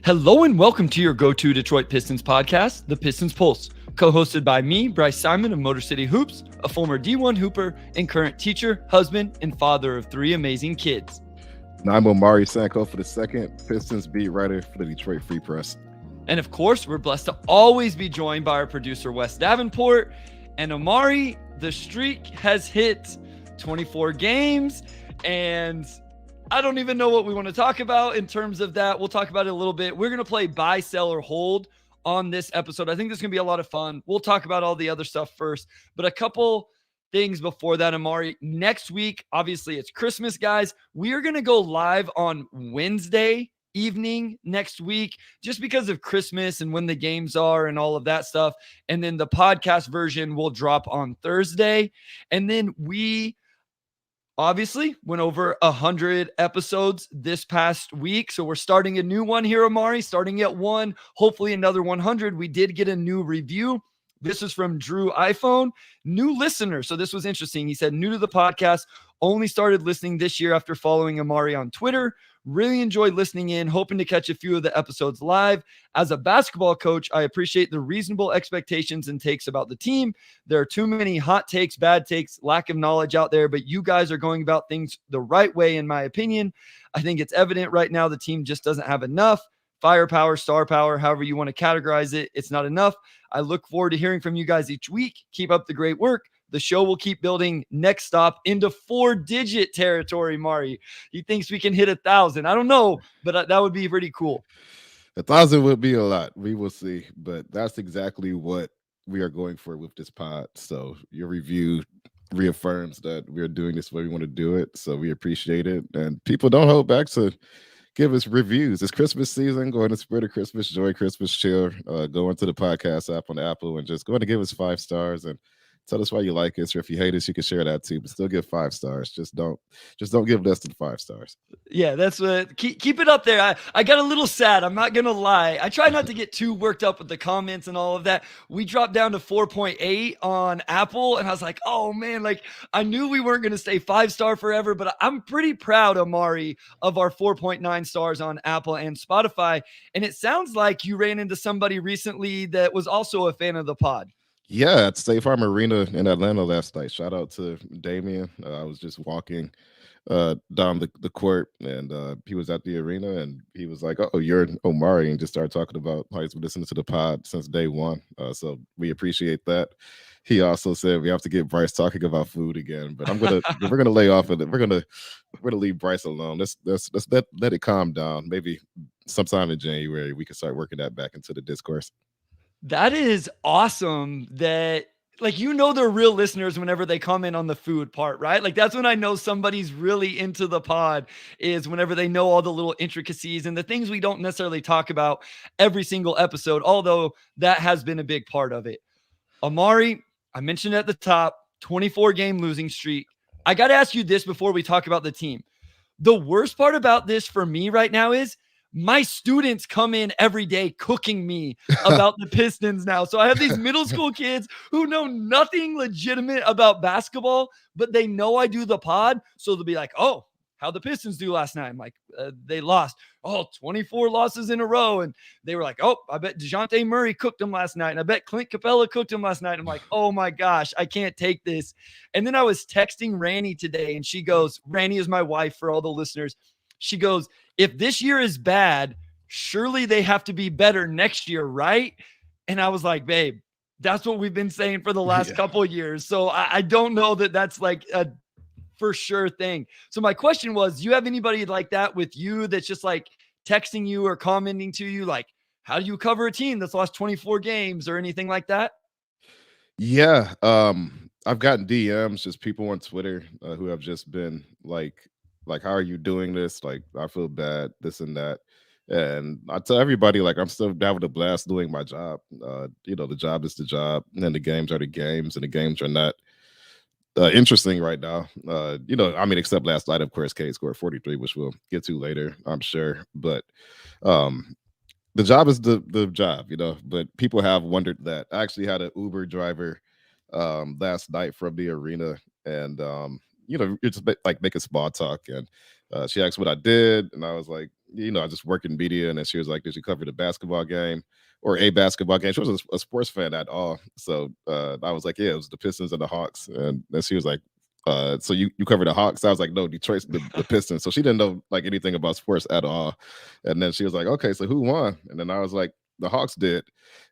Hello and welcome to your go-to Detroit Pistons podcast, the Pistons Pulse, co-hosted by me, Bryce Simon of Motor City Hoops, a former D1 hooper and current teacher, husband, and father of three amazing kids. And I'm Omari Sankofa II, Pistons beat writer for the Detroit Free Press. And of course, we're blessed to always be joined by our producer, Wes Davenport. And Omari, the streak has hit 24 games, and I don't even know what we want to talk about in terms of that. We'll talk about it a little bit. We're going to play buy, sell, or hold on this episode. I think this is going to be a lot of fun. We'll talk about all the other stuff first, but a couple things before that, Omari. Next week, obviously, it's Christmas, guys. We are going to go live on Wednesday evening next week just because of Christmas and when the games are and all of that stuff. And then the podcast version will drop on Thursday. And then we obviously went over 100 episodes this past week. So we're starting a new one here, Omari, starting at 1, hopefully another 100. We did get a new review. This is from Drew iPhone, new listener. So this was interesting. He said, new to the podcast, only started listening this year after following Omari on Twitter. Really enjoyed listening in, hoping to catch a few of the episodes live. As a basketball coach, I appreciate the reasonable expectations and takes about the team. There are too many hot takes, bad takes, lack of knowledge out there, but you guys are going about things the right way, in my opinion. I think it's evident right now the team just doesn't have enough. Firepower, star power, however you want to categorize it, it's not enough. I look forward to hearing from you guys each week. Keep up the great work. The show will keep building next stop into 4-digit territory, Mari. He thinks we can hit 1,000. I don't know, but that would be pretty cool. 1,000 would be a lot. We will see, but that's exactly what we are going for with this pod. So your review reaffirms that we're doing this the way we want to do it. So we appreciate it. And people don't hold back to give us reviews. It's Christmas season. Go ahead and spread a Christmas joy, Christmas cheer. Go into the podcast app on Apple and just go ahead and give us 5 stars and tell us why you like us, or if you hate us, you can share that too. But still give 5 stars. Just don't give less than 5 stars. Yeah, that's what. Keep it up there. I got a little sad. I'm not gonna lie. I try not to get too worked up with the comments and all of that. We dropped down to 4.8 on Apple, and I was like, oh man, like I knew we weren't gonna stay 5-star forever, but I'm pretty proud, Omari, of our 4.9 stars on Apple and Spotify. And it sounds like you ran into somebody recently that was also a fan of the pod. Yeah, at State Farm Arena in Atlanta last night. Shout out to Damien. I was just walking down the court, and he was at the arena, and he was like, oh, you're Omari, and just started talking about how he's been listening to the pod since day one. So we appreciate that. He also said we have to get Bryce talking about food again, but we're gonna lay off of it. We're gonna leave Bryce alone. Let's let it calm down. Maybe sometime in January we can start working that back into the discourse. That is awesome that, like, they're real listeners whenever they comment on the food part, right? Like, that's when I know somebody's really into the pod, is whenever they know all the little intricacies and the things we don't necessarily talk about every single episode, although that has been a big part of it. Omari, I mentioned at the top, 24-game losing streak. I got to ask you this before we talk about the team. The worst part about this for me right now is my students come in every day cooking me about the Pistons now. So I have these middle school kids who know nothing legitimate about basketball, but they know I do the pod. So they'll be like, oh, how'd the Pistons do last night? I'm like, they lost. Oh, 24 losses in a row. And they were like, oh, I bet DeJounte Murray cooked them last night. And I bet Clint Capella cooked them last night. I'm like, oh my gosh, I can't take this. And then I was texting Ranny today, and she goes, Ranny is my wife for all the listeners. She goes, if this year is bad, surely they have to be better next year, right? And I was like, babe, that's what we've been saying for the last couple of years. So I don't know that that's like a for sure thing. So my question was, do you have anybody like that with you that's just like texting you or commenting to you? Like, how do you cover a team that's lost 24 games or anything like that? Yeah. I've gotten DMs, just people on Twitter who have just been like, how are you doing this? Like, I feel bad, this and that. And I tell everybody, like, I'm still having a blast doing my job. The job is the job, and then the games are the games, and the games are not interesting right now. Except last night, of course, Kate scored 43, which we'll get to later, I'm sure. But the job is the job, but people have wondered that. I actually had an Uber driver last night from the arena, and you're just like making small talk, and she asked what I did, and I was like, I just work in media, and then she was like, "Did you cover the basketball game or a basketball game?" She wasn't a sports fan at all, so I was like, "Yeah, it was the Pistons and the Hawks," and then she was like, "So you cover the Hawks?" I was like, "No, Detroit's the Pistons." So she didn't know like anything about sports at all, and then she was like, "Okay, so who won?" And then I was like, "The Hawks did,"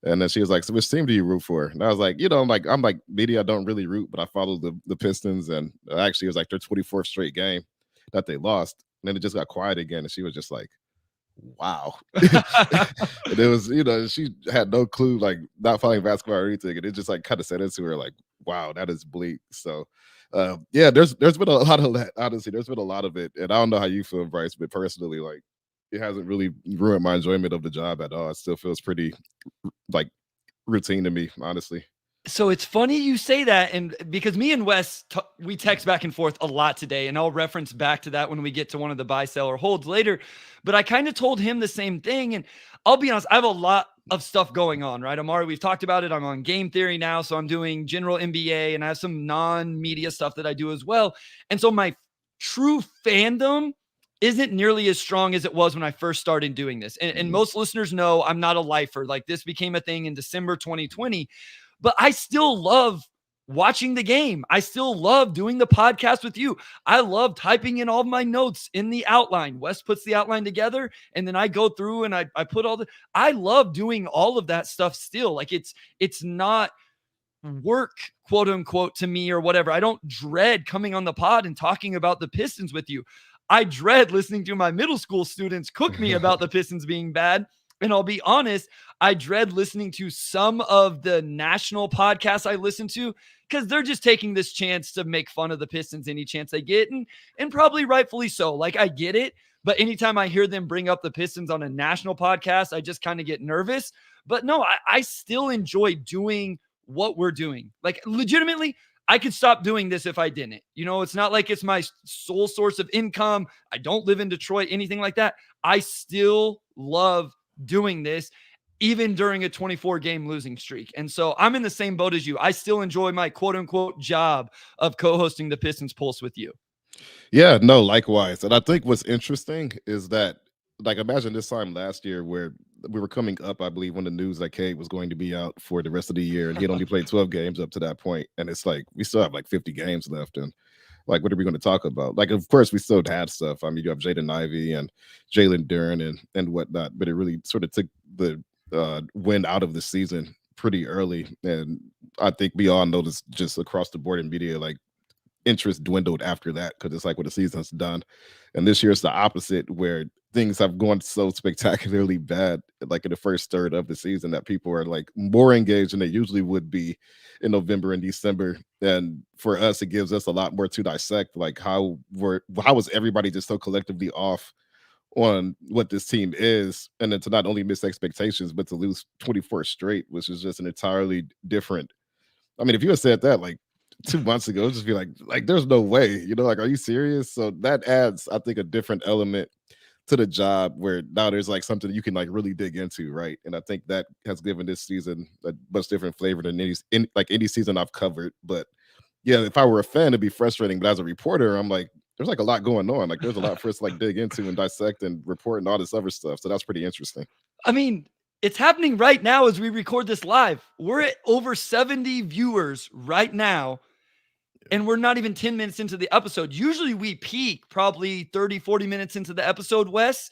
and then she was like, "So which team do you root for?" And I was like, I'm like media, I don't really root, but I follow the Pistons, and actually it was like their 24th straight game that they lost. And then it just got quiet again, and she was just like, wow. And it was, she had no clue, like not following basketball or anything. And it just like kind of said into her, like, wow, that is bleak. So yeah, there's been a lot of that, honestly. There's been a lot of it. And I don't know how you feel, Bryce, but personally, like it hasn't really ruined my enjoyment of the job at all. It still feels pretty like routine to me, honestly. So it's funny you say that, and because me and Wes we text back and forth a lot today, and I'll reference back to that when we get to one of the buy, sell, or holds later. But I kind of told him the same thing, and I'll be honest, I have a lot of stuff going on, right? Omari, we've talked about it. I'm on game theory now, so I'm doing general NBA, and I have some non-media stuff that I do as well. And so my true fandom isn't nearly as strong as it was when I first started doing this. And most listeners know I'm not a lifer. Like this became a thing in December 2020. But I still love watching the game. I still love doing the podcast with you. I love typing in all of my notes in the outline. Wes puts the outline together, and then I go through and I put I love doing all of that stuff still. Like it's not work, quote unquote, to me or whatever. I don't dread coming on the pod and talking about the Pistons with you. I dread listening to my middle school students cook me about the Pistons being bad. And I'll be honest, I dread listening to some of the national podcasts I listen to because they're just taking this chance to make fun of the Pistons any chance they get. And probably rightfully so. Like, I get it. But anytime I hear them bring up the Pistons on a national podcast, I just kind of get nervous. But no, I still enjoy doing what we're doing. Like, legitimately, I could stop doing this if I didn't. It's not like it's my sole source of income. I don't live in Detroit, anything like that. I still love doing this even during a 24 game losing streak. And so I'm in the same boat as you. I still enjoy my quote unquote job of co-hosting the Pistons Pulse with you. Yeah, no, likewise. And I think what's interesting is that, like, imagine this time last year where we were coming up, I believe, when the news that Cade was going to be out for the rest of the year, and he had only played 12 games up to that point. And it's like, we still have like 50 games left. And like, what are we going to talk about? Like, of course, we still had stuff. I mean, you have Jaden Ivey and Jalen Duren and whatnot, but it really sort of took the win out of the season pretty early. And I think we all know this just across the board in media, like, interest dwindled after that because it's like when the season's done. And this year it's the opposite, where things have gone so spectacularly bad, like in the first third of the season, that people are like more engaged than they usually would be in November and December. And for us, it gives us a lot more to dissect, like how was everybody just so collectively off on what this team is, and then to not only miss expectations, but to lose 24 straight, which is just an entirely different. I mean, if you had said that like 2 months ago, just be like, there's no way, like, are you serious? So that adds, I think, a different element to the job where now there's like something you can like really dig into, right? And I think that has given this season a much different flavor than any season I've covered. But yeah, if I were a fan, it'd be frustrating. But as a reporter, I'm like, there's like a lot going on. Like, there's a lot for us to like dig into and dissect and report and all this other stuff. So that's pretty interesting. I mean, it's happening right now as we record this live. We're at over 70 viewers right now, and we're not even 10 minutes into the episode. Usually we peak probably 30, 40 minutes into the episode, Wes.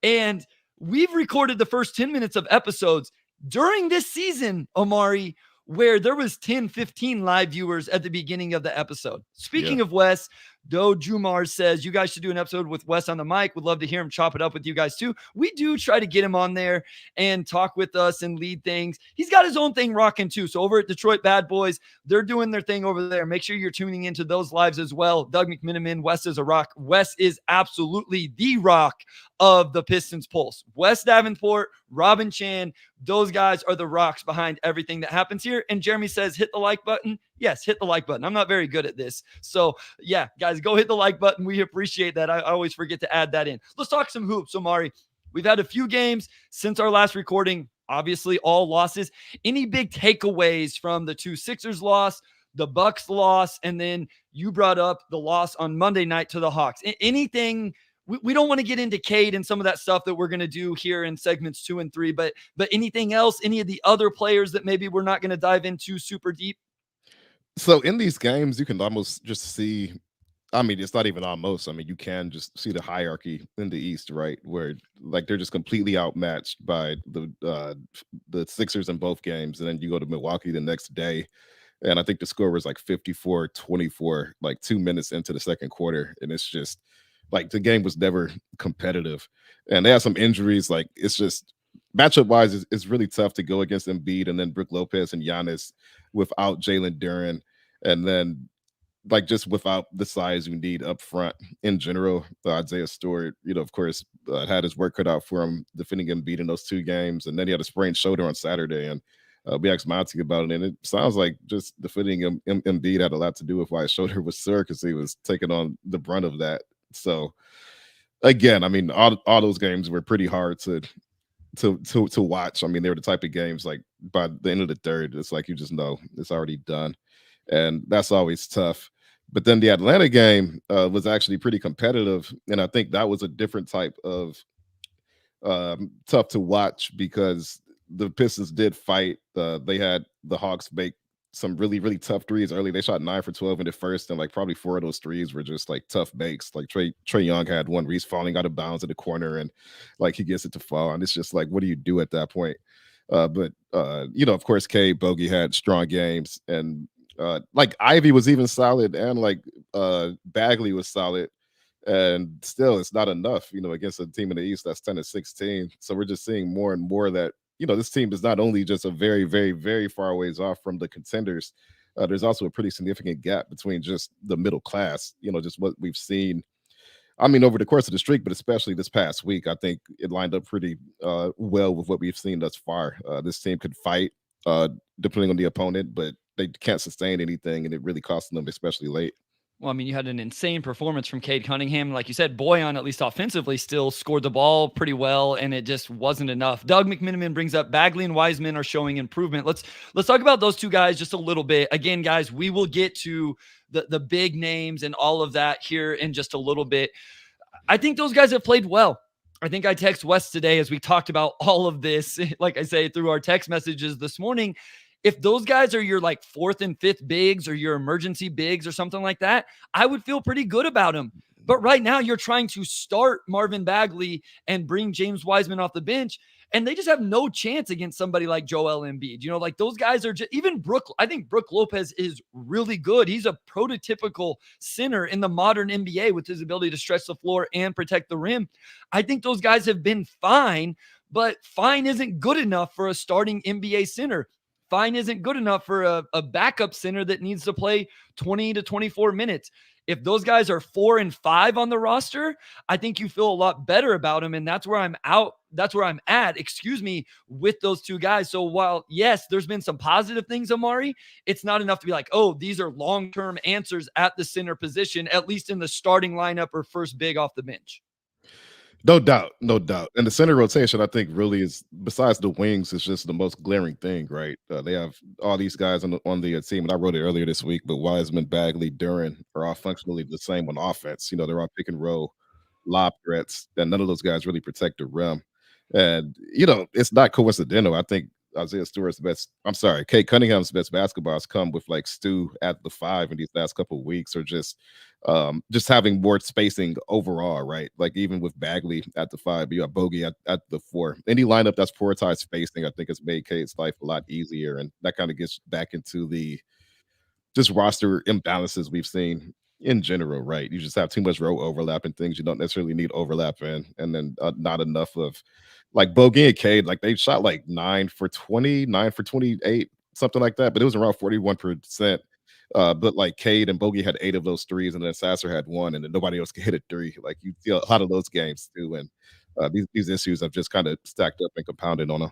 And we've recorded the first 10 minutes of episodes during this season, Omari, where there was 10, 15 live viewers at the beginning of the episode. Speaking of Wes, Doe Jumar says, you guys should do an episode with Wes on the mic. Would love to hear him chop it up with you guys too. We do try to get him on there and talk with us and lead things. He's got his own thing rocking too. So over at Detroit Bad Boys, they're doing their thing over there. Make sure you're tuning into those lives as well. Doug McMiniman, Wes is a rock. Wes is absolutely the rock of the Pistons Pulse. Wes Davenport, Robin Chan, those guys are the rocks behind everything that happens here. And Jeremy says, hit the like button. Yes, hit the like button. I'm not very good at this. So yeah, guys, go hit the like button. We appreciate that. I always forget to add that in. Let's talk some hoops, Omari. We've had a few games since our last recording, obviously all losses. Any big takeaways from the 2 Sixers loss, the Bucks loss, and then you brought up the loss on Monday night to the Hawks? Anything we don't want to get into Cade and some of that stuff that we're going to do here in segments 2 and 3, but anything else, any of the other players that maybe we're not going to dive into super deep? So in these games, you can almost just see. I mean, it's not even almost. I mean, you can just see the hierarchy in the East, right? Where like they're just completely outmatched by the Sixers in both games, and then you go to Milwaukee the next day, and I think the score was like 54-24, like 2 minutes into the second quarter, and it's just like the game was never competitive, and they had some injuries. Like it's just matchup wise, it's really tough to go against Embiid and then Brook Lopez and Giannis without Jalen Duren, and then like just without the size you need up front in general. Isaiah Stewart, of course, had his work cut out for him defending Embiid in those 2 games, and then he had a sprained shoulder on Saturday. And we asked Monty about it, and it sounds like just defending Embiid had a lot to do with why his shoulder was sore because he was taking on the brunt of that. So again, I mean, all those games were pretty hard to watch. I mean, they were the type of games like by the end of the third, it's like you just know it's already done, and that's always tough. But then the Atlanta game was actually pretty competitive, and I think that was a different type of tough to watch because the Pistons did fight. They had the Hawks make some really really tough threes early. They shot 9 for 12 in the first, and like probably 4 of those threes were just like tough bakes. Like Trey Young had one where he's falling out of bounds in the corner, and like he gets it to fall, and it's just like, what do you do at that point? But of course, Bogey had strong games, and like Ivy was even solid, and like Bagley was solid, and still it's not enough, against a team in the East that's 10-16. So we're just seeing more and more that this team is not only just a very, very, very far ways off from the contenders. There's also a pretty significant gap between just the middle class, just what we've seen. I mean, over the course of the streak, but especially this past week, I think it lined up pretty well with what we've seen thus far. This team could fight depending on the opponent, but they can't sustain anything, and it really cost them, especially late. Well, I mean, you had an insane performance from Cade Cunningham. Like you said, Boyan, at least offensively, still scored the ball pretty well, and it just wasn't enough. Doug McMenamin brings up Bagley and Wiseman are showing improvement. Let's talk about those two guys just a little bit. Again, guys, we will get to the big names and all of that here in just a little bit. I think those guys have played well. I think I text Wes today as we talked about all of this, like I say, through our text messages this morning. If those guys are your like fourth and fifth bigs or your emergency bigs or something like that, I would feel pretty good about them. But right now you're trying to start Marvin Bagley and bring James Wiseman off the bench, and they just have no chance against somebody like Joel Embiid. Like those guys are just, even Brook, I think Brook Lopez is really good. He's a prototypical center in the modern NBA with his ability to stretch the floor and protect the rim. I think those guys have been fine, but fine isn't good enough for a starting NBA center. Fine isn't good enough for a backup center that needs to play 20 to 24 minutes. If those guys are 4 and 5 on the roster, I think you feel a lot better about them. And that's where I'm at, with those two guys. So while, yes, there's been some positive things, Omari, it's not enough to be like, oh, these are long-term answers at the center position, at least in the starting lineup or first big off the bench. No doubt, no doubt. And the center rotation, I think, really is, besides the wings, is just the most glaring thing, right? They have all these guys on the team, and I wrote it earlier this week, but Wiseman, Bagley, Duren are all functionally the same on offense. They're all pick and roll, lob threats, and none of those guys really protect the rim. And, it's not coincidental. I think Isaiah Stewart's best, I'm sorry, Cade Cunningham's best basketball has come with like Stu at the 5 in these last couple of weeks, or just having more spacing overall, right? Like even with Bagley at the 5, you have Bogey at the 4. Any lineup that's prioritized spacing, I think, has made Cade's life a lot easier, and that kind of gets back into the just roster imbalances we've seen in general, right? You just have too much row overlap and things you don't necessarily need overlap in, and then not enough of like Bogey and Cade. Like they shot like 9 for 20, 9 for 28, something like that, but it was around 41%. But like Cade and Bogey had 8 of those threes, and then Sasser had 1, and then nobody else could hit a 3. Like you feel a lot of those games too, and these issues have just kind of stacked up and compounded on them.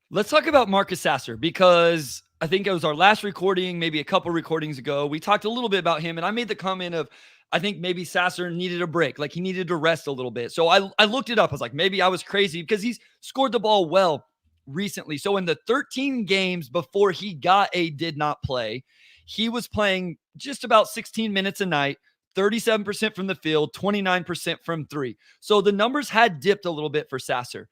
Let's talk about Marcus Sasser, because I think it was our last recording, maybe a couple recordings ago. We talked a little bit about him, and I made the comment of, I think maybe Sasser needed a break. Like he needed to rest a little bit. So I looked it up. I was like, maybe I was crazy, because he's scored the ball well recently. So in the 13 games before he got a did not play, he was playing just about 16 minutes a night, 37% from the field, 29% from three. So the numbers had dipped a little bit for Sasser.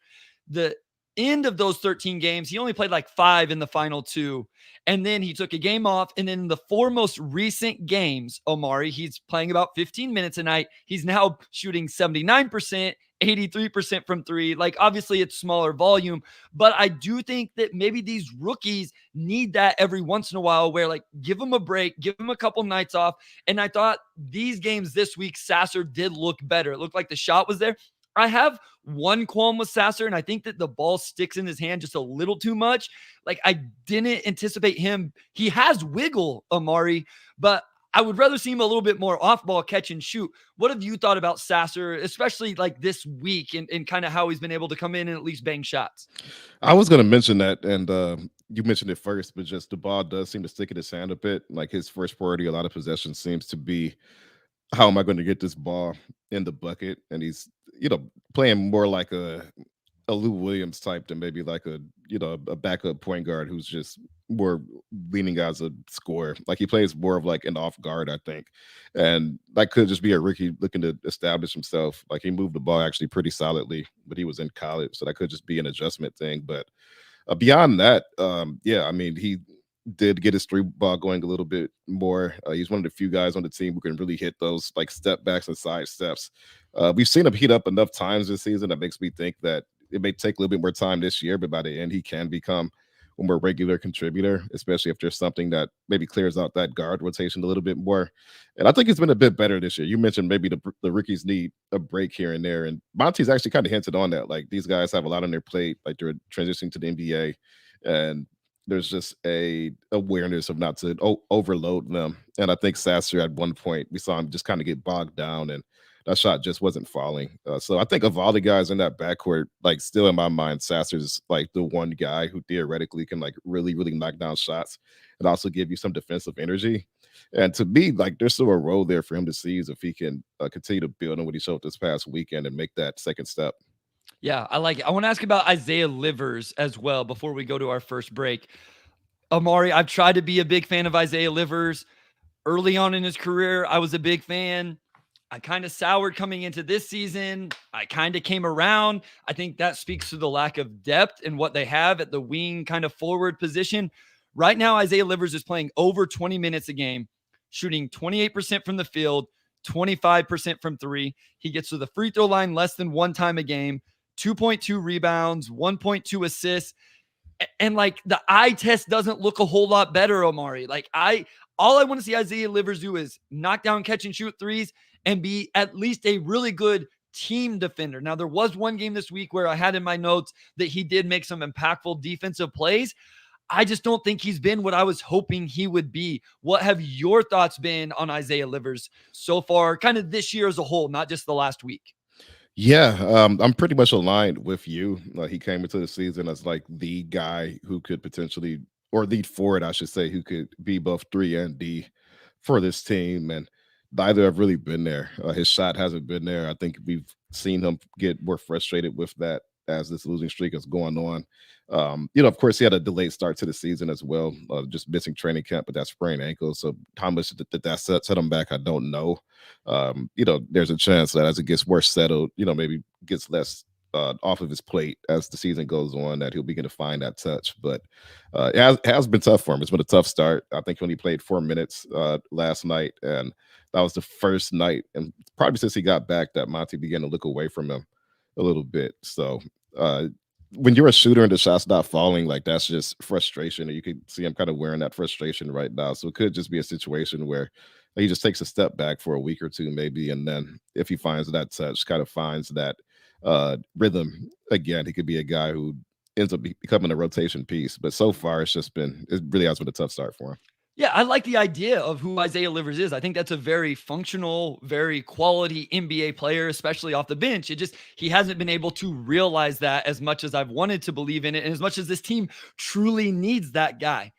The end of those 13 games, he only played like 5 in the final 2. And then he took a game off. And then the 4 most recent games, Omari, he's playing about 15 minutes a night. He's now shooting 79%, 83% from 3. Like, obviously, it's smaller volume, but I do think that maybe these rookies need that every once in a while where, like, give them a break, give them a couple nights off. And I thought these games this week, Sasser did look better. It looked like the shot was there. I have one qualm with Sasser, and I think that the ball sticks in his hand just a little too much. Like, I didn't anticipate him. He has wiggle, Omari, but I would rather see him a little bit more off ball catch and shoot. What have you thought about Sasser, especially like this week, and kind of how he's been able to come in and at least bang shots? I was going to mention that, and you mentioned it first, but just the ball does seem to stick in his hand a bit. Like his first priority, a lot of possession seems to be, how am I going to get this ball in the bucket? And he's, playing more like a Lou Williams type than maybe like a backup point guard who's just more leaning as a scorer. Like he plays more of like an off guard, I think. And that could just be a rookie looking to establish himself. Like he moved the ball actually pretty solidly, but he was in college. So that could just be an adjustment thing. But beyond that, yeah, I mean, he did get his three ball going a little bit more. He's one of the few guys on the team who can really hit those like step backs and side steps. We've seen him heat up enough times this season that makes me think that it may take a little bit more time this year, but by the end, he can become a more regular contributor, especially if there's something that maybe clears out that guard rotation a little bit more. And I think it's been a bit better this year. You mentioned maybe the rookies need a break here and there. And Monty's actually kind of hinted on that. Like these guys have a lot on their plate, like they're transitioning to the NBA. And there's just a awareness of not to overload them. And I think Sasser at one point, we saw him just kind of get bogged down and that shot just wasn't falling. So I think of all the guys in that backcourt, like still in my mind, Sasser's like the one guy who theoretically can like really, really knock down shots and also give you some defensive energy. And to me, like there's still a role there for him to seize if he can continue to build on what he showed this past weekend and make that second step. Yeah, I like it. I want to ask about Isaiah Livers as well before we go to our first break. Omari, I've tried to be a big fan of Isaiah Livers. Early on in his career, I was a big fan. I kind of soured coming into this season. I kind of came around. I think that speaks to the lack of depth in what they have at the wing kind of forward position. Right now, Isaiah Livers is playing over 20 minutes a game, shooting 28% from the field, 25% from three. He gets to the free throw line less than one time a game, 2.2 rebounds, 1.2 assists. And like the eye test doesn't look a whole lot better, Omari. Like all I want to see Isaiah Livers do is knock down, catch and shoot threes and be at least a really good team defender. Now, there was one game this week where I had in my notes that he did make some impactful defensive plays. I just don't think he's been what I was hoping he would be. What have your thoughts been on Isaiah Livers so far, kind of this year as a whole, not just the last week? Yeah, I'm pretty much aligned with you. He came into the season as like the guy who could potentially, or lead forward, I should say, who could be both 3 and D for this team. And neither have really been there. His shot hasn't been there. I think we've seen him get more frustrated with that as this losing streak is going on. Of course, he had a delayed start to the season as well, just missing training camp with that sprained ankle. So how much that set him back, I don't know. There's a chance that as it gets more settled, maybe gets less off of his plate as the season goes on, that he'll begin to find that touch. But it has been tough for him. It's been a tough start. I think he only played 4 minutes last night, and that was the first night, and probably since he got back, that Monty began to look away from him a little bit. So when you're a shooter and the shot's not falling, like that's just frustration. And you can see him kind of wearing that frustration right now. So it could just be a situation where he just takes a step back for a week or two, maybe. And then if he finds that touch, kind of finds that rhythm again, he could be a guy who ends up becoming a rotation piece. But so far, it really has been a tough start for him. Yeah, I like the idea of who Isaiah Livers is. I think that's a very functional, very quality NBA player, especially off the bench. He hasn't been able to realize that as much as I've wanted to believe in it, and as much as this team truly needs that guy.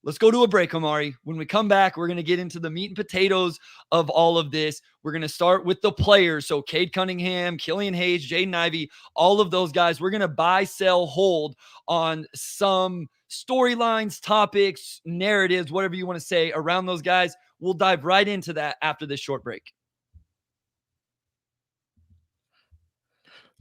Let's go to a break, Omari. When we come back, we're going to get into the meat and potatoes of all of this. We're going to start with the players. So Cade Cunningham, Killian Hayes, Jaden Ivey, all of those guys. We're going to buy, sell, hold on some storylines, topics, narratives, whatever you want to say around those guys. We'll dive right into that after this short break.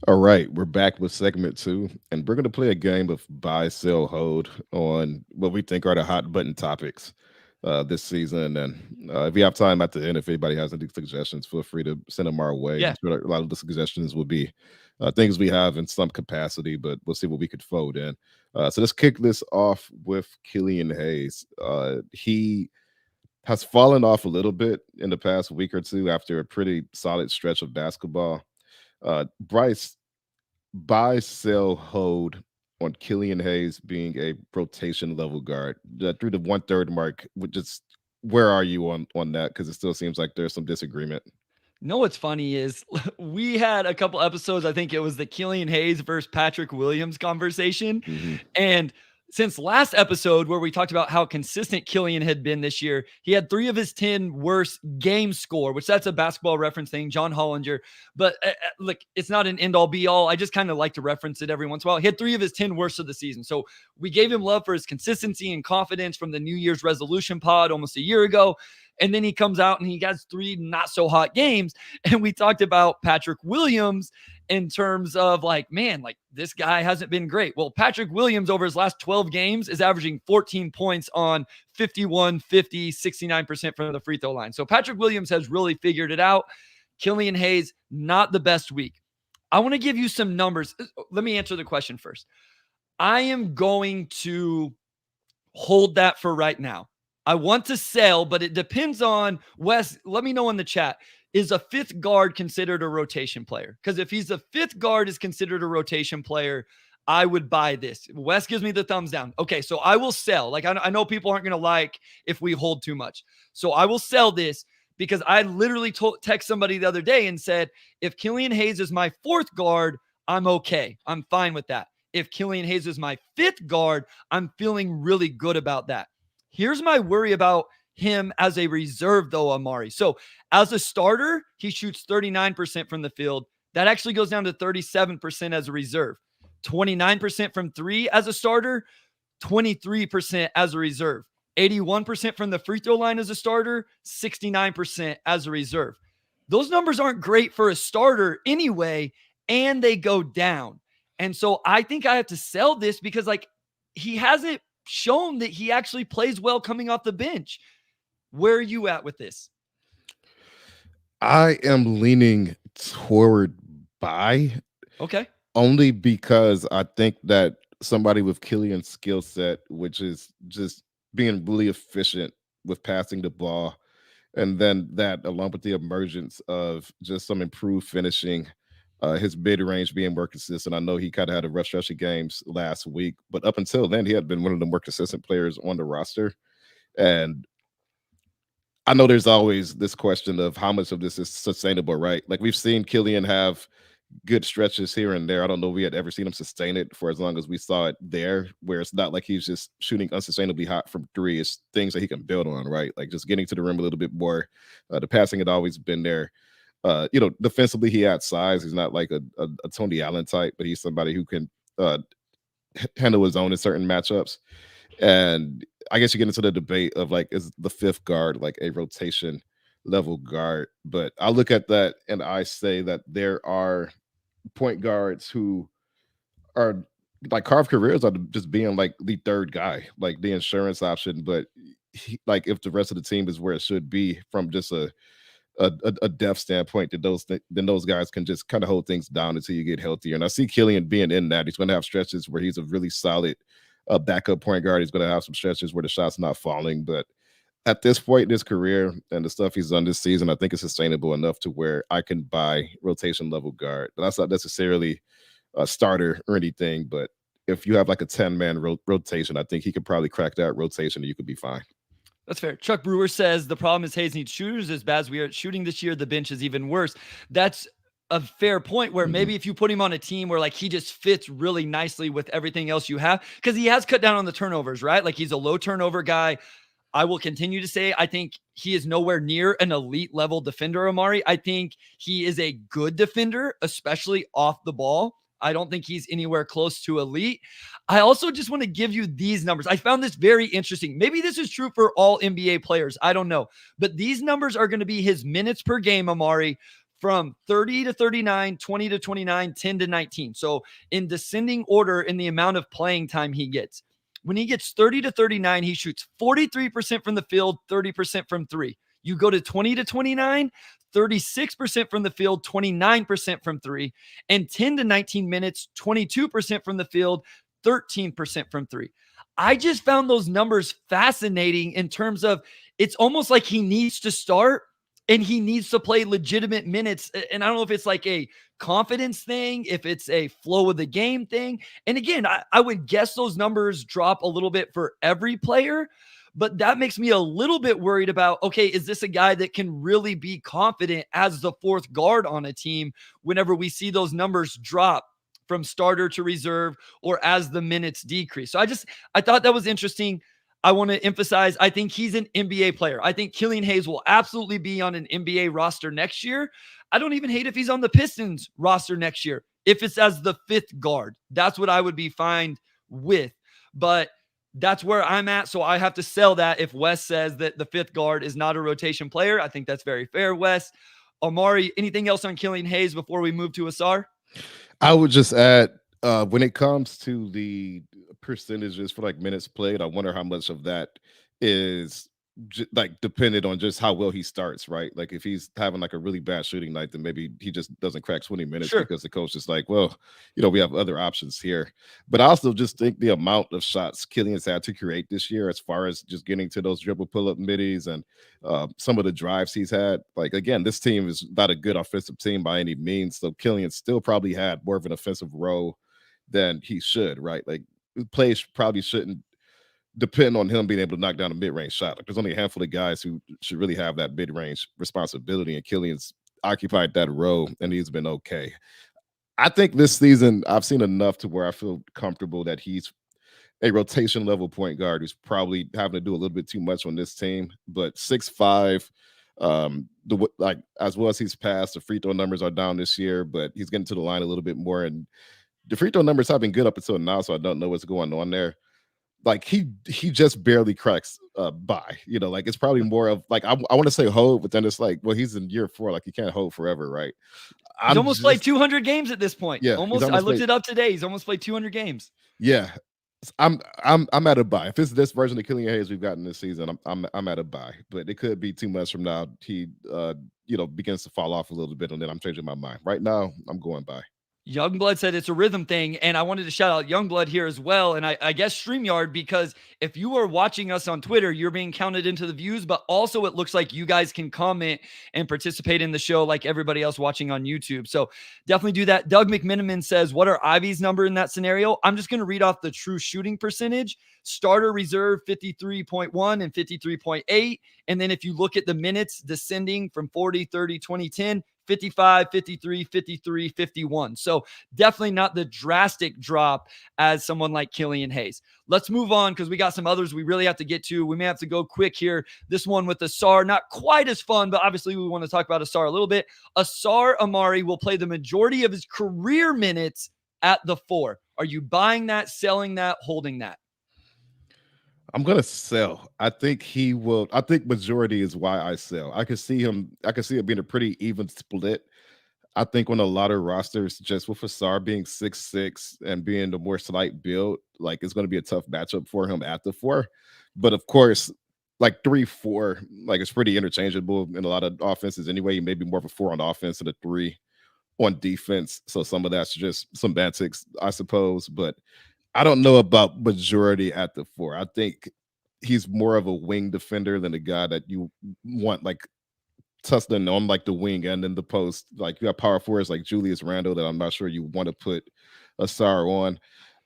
All right, we're back with segment two, and we're going to play a game of buy, sell, hold on what we think are the hot button topics this season. And if you have time at the end, if anybody has any suggestions, feel free to send them our way. I'm Yeah. sure a lot of the suggestions will be things we have in some capacity, but we'll see what we could fold in. So let's kick this off with Killian Hayes. He has fallen off a little bit in the past week or two after a pretty solid stretch of basketball. Bryce, buy, sell, hold on Killian Hayes being a rotation level guard through the 1/3 mark. Just where are you on that? Because it still seems like there's some disagreement. Know what's funny is we had a couple episodes, I think it was the Killian Hayes versus Patrick Williams conversation. Hmm. And since last episode where we talked about how consistent Killian had been this year, he had 3 of his 10 worst game score, which that's a basketball reference thing, John Hollinger. But look, it's not an end all be all. I just kind of like to reference it every once in a while. He had 3 of his 10 worst of the season. So we gave him love for his consistency and confidence from the New Year's resolution pod almost a year ago. And then he comes out and he has 3 not so hot games. And we talked about Patrick Williams in terms of like, man, like this guy hasn't been great. Well, Patrick Williams over his last 12 games is averaging 14 points on 51, 50, 69% from the free throw line. So Patrick Williams has really figured it out. Killian Hayes, not the best week. I want to give you some numbers. Let me answer the question first. I am going to hold that for right now. I want to sell, but it depends on Wes. Let me know in the chat. Is a 5th guard considered a rotation player? Because if he's a 5th guard is considered a rotation player, I would buy this. Wes gives me the thumbs down. Okay, so I will sell. Like I know people aren't going to like if we hold too much. So I will sell this because I literally text somebody the other day and said, if Killian Hayes is my 4th guard, I'm okay. I'm fine with that. If Killian Hayes is my 5th guard, I'm feeling really good about that. Here's my worry about him as a reserve, though, Omari. So as a starter, he shoots 39% from the field. That actually goes down to 37% as a reserve. 29% from 3 as a starter, 23% as a reserve. 81% from the free throw line as a starter, 69% as a reserve. Those numbers aren't great for a starter anyway, and they go down. And so I think I have to sell this because, like, he hasn't shown that he actually plays well coming off the bench. Where are you at with this? I am leaning toward buy. Okay. Only because I think that somebody with Killian's skill set, which is just being really efficient with passing the ball, and then that along with the emergence of just some improved finishing, his mid range being more consistent. I know he kind of had a rough stretch of games last week, but up until then, he had been one of the more consistent players on the roster. And I know there's always this question of how much of this is sustainable, right? Like we've seen Killian have good stretches here and there. I don't know if we had ever seen him sustain it for as long as we saw it there, where it's not like he's just shooting unsustainably hot from 3. It's things that he can build on, right? Like just getting to the rim a little bit more. The passing had always been there. Defensively, he had size. He's not like a Tony Allen type, but he's somebody who can handle his own in certain matchups. And I guess you get into the debate of like, is the 5th guard like a rotation level guard? But I look at that and I say that there are point guards who are like carved careers are just being like the 3rd guy, like the insurance option. But like if the rest of the team is where it should be from just a depth standpoint, that then those guys can just kind of hold things down until you get healthier. And I see Killian being in that. He's going to have stretches where he's a really solid backup point guard. He's going to have some stretches where the shot's not falling. But at this point in his career and the stuff he's done this season, I think it's sustainable enough to where I can buy rotation level guard. But that's not necessarily a starter or anything. But if you have like a 10-man rotation, I think he could probably crack that rotation and you could be fine. That's fair. Chuck Brewer says the problem is Hayes needs shooters as bad as we are at shooting this year. The bench is even worse. That's a fair point where maybe if you put him on a team where like he just fits really nicely with everything else you have, because he has cut down on the turnovers, right? Like he's a low turnover guy. I will continue to say, I think he is nowhere near an elite level defender, Omari. I think he is a good defender, especially off the ball. I don't think he's anywhere close to elite. I also just want to give you these numbers. I found this very interesting. Maybe this is true for all NBA players. I don't know. But these numbers are going to be his minutes per game, Omari, from 30 to 39, 20 to 29, 10 to 19. So in descending order in the amount of playing time he gets. When he gets 30 to 39, he shoots 43% from the field, 30% from three. You go to 20 to 29, 36% from the field, 29% from three, and 10 to 19 minutes, 22% from the field, 13% from three. I just found those numbers fascinating in terms of it's almost like he needs to start and he needs to play legitimate minutes. And I don't know if it's like a confidence thing, if it's a flow of the game thing. And again, I would guess those numbers drop a little bit for every player, but that makes me a little bit worried about, okay, is this a guy that can really be confident as the fourth guard on a team whenever we see those numbers drop from starter to reserve or as the minutes decrease? So I thought that was interesting. I want to emphasize, I think he's an NBA player. I think Killian Hayes will absolutely be on an NBA roster next year. I don't even hate if he's on the Pistons roster next year, if it's as the fifth guard. That's what I would be fine with. But that's where I'm at. So I have to sell that if Wes says that the fifth guard is not a rotation player. I think that's very fair, Wes. Omari, anything else on Killian Hayes before we move to Asar? I would just add, when it comes to the percentages for like minutes played, I wonder how much of that is like dependent on just how well he starts, right? Like if he's having like a really bad shooting night, then maybe he just doesn't crack 20 minutes Sure. because the coach is like, well, we have other options here. But I also just think the amount of shots Killian's had to create this year, as far as just getting to those dribble pull-up middies and some of the drives he's had. Like, again, this team is not a good offensive team by any means. So Killian still probably had more of an offensive role than he should, right? Like plays probably shouldn't depend on him being able to knock down a mid-range shot. Like there's only a handful of guys who should really have that mid-range responsibility, and Killian's occupied that role, and he's been okay. I think this season I've seen enough to where I feel comfortable that he's a rotation level point guard who's probably having to do a little bit too much on this team. But 6'5", like as well as he's passed, the free throw numbers are down this year, but he's getting to the line a little bit more, and the free throw numbers have been good up until now, so I don't know what's going on there. Like he just barely cracks by, like it's probably more of like I want to say hold, but then it's like, well, he's in year 4, like he can't hold forever, right? He's almost played 200 games at this point. Yeah, almost. I looked it up today. He's almost played 200 games. Yeah, I'm at a buy. If it's this version of Killian Hayes we've gotten this season, I'm at a buy. But it could be 2 months from now he begins to fall off a little bit, and then I'm changing my mind. Right now, I'm going by. Youngblood said it's a rhythm thing, and I wanted to shout out Youngblood here as well, and I guess StreamYard, because if you are watching us on Twitter, you're being counted into the views, but also it looks like you guys can comment and participate in the show like everybody else watching on YouTube. So definitely do that. Doug McMiniman says, what are Ivy's number in that scenario? I'm just going to read off the true shooting percentage. Starter reserve 53.1 and 53.8. And then if you look at the minutes descending from 40, 30, 20, 10, 55, 53, 53, 51. So definitely not the drastic drop as someone like Killian Hayes. Let's move on because we got some others we really have to get to. We may have to go quick here. This one with Asar, not quite as fun, but obviously we want to talk about Asar a little bit. Asar Omari will play the majority of his career minutes at the 4. Are you buying that, selling that, holding that? I'm gonna sell. I think he will. I think majority is why I sell. I can see it being a pretty even split. I think on a lot of rosters, just with Asar being 6'6" and being the more slight build, like it's going to be a tough matchup for him at the 4. But of course, like 3-4, like it's pretty interchangeable in a lot of offenses anyway. You may be more of a 4 on offense and a 3 on defense. So some of that's just semantics, I suppose. But I don't know about majority at the 4. I think he's more of a wing defender than a guy that you want like tussling on like the wing and in the post. Like you have power forwards like Julius Randle that I'm not sure you want to put Asar on.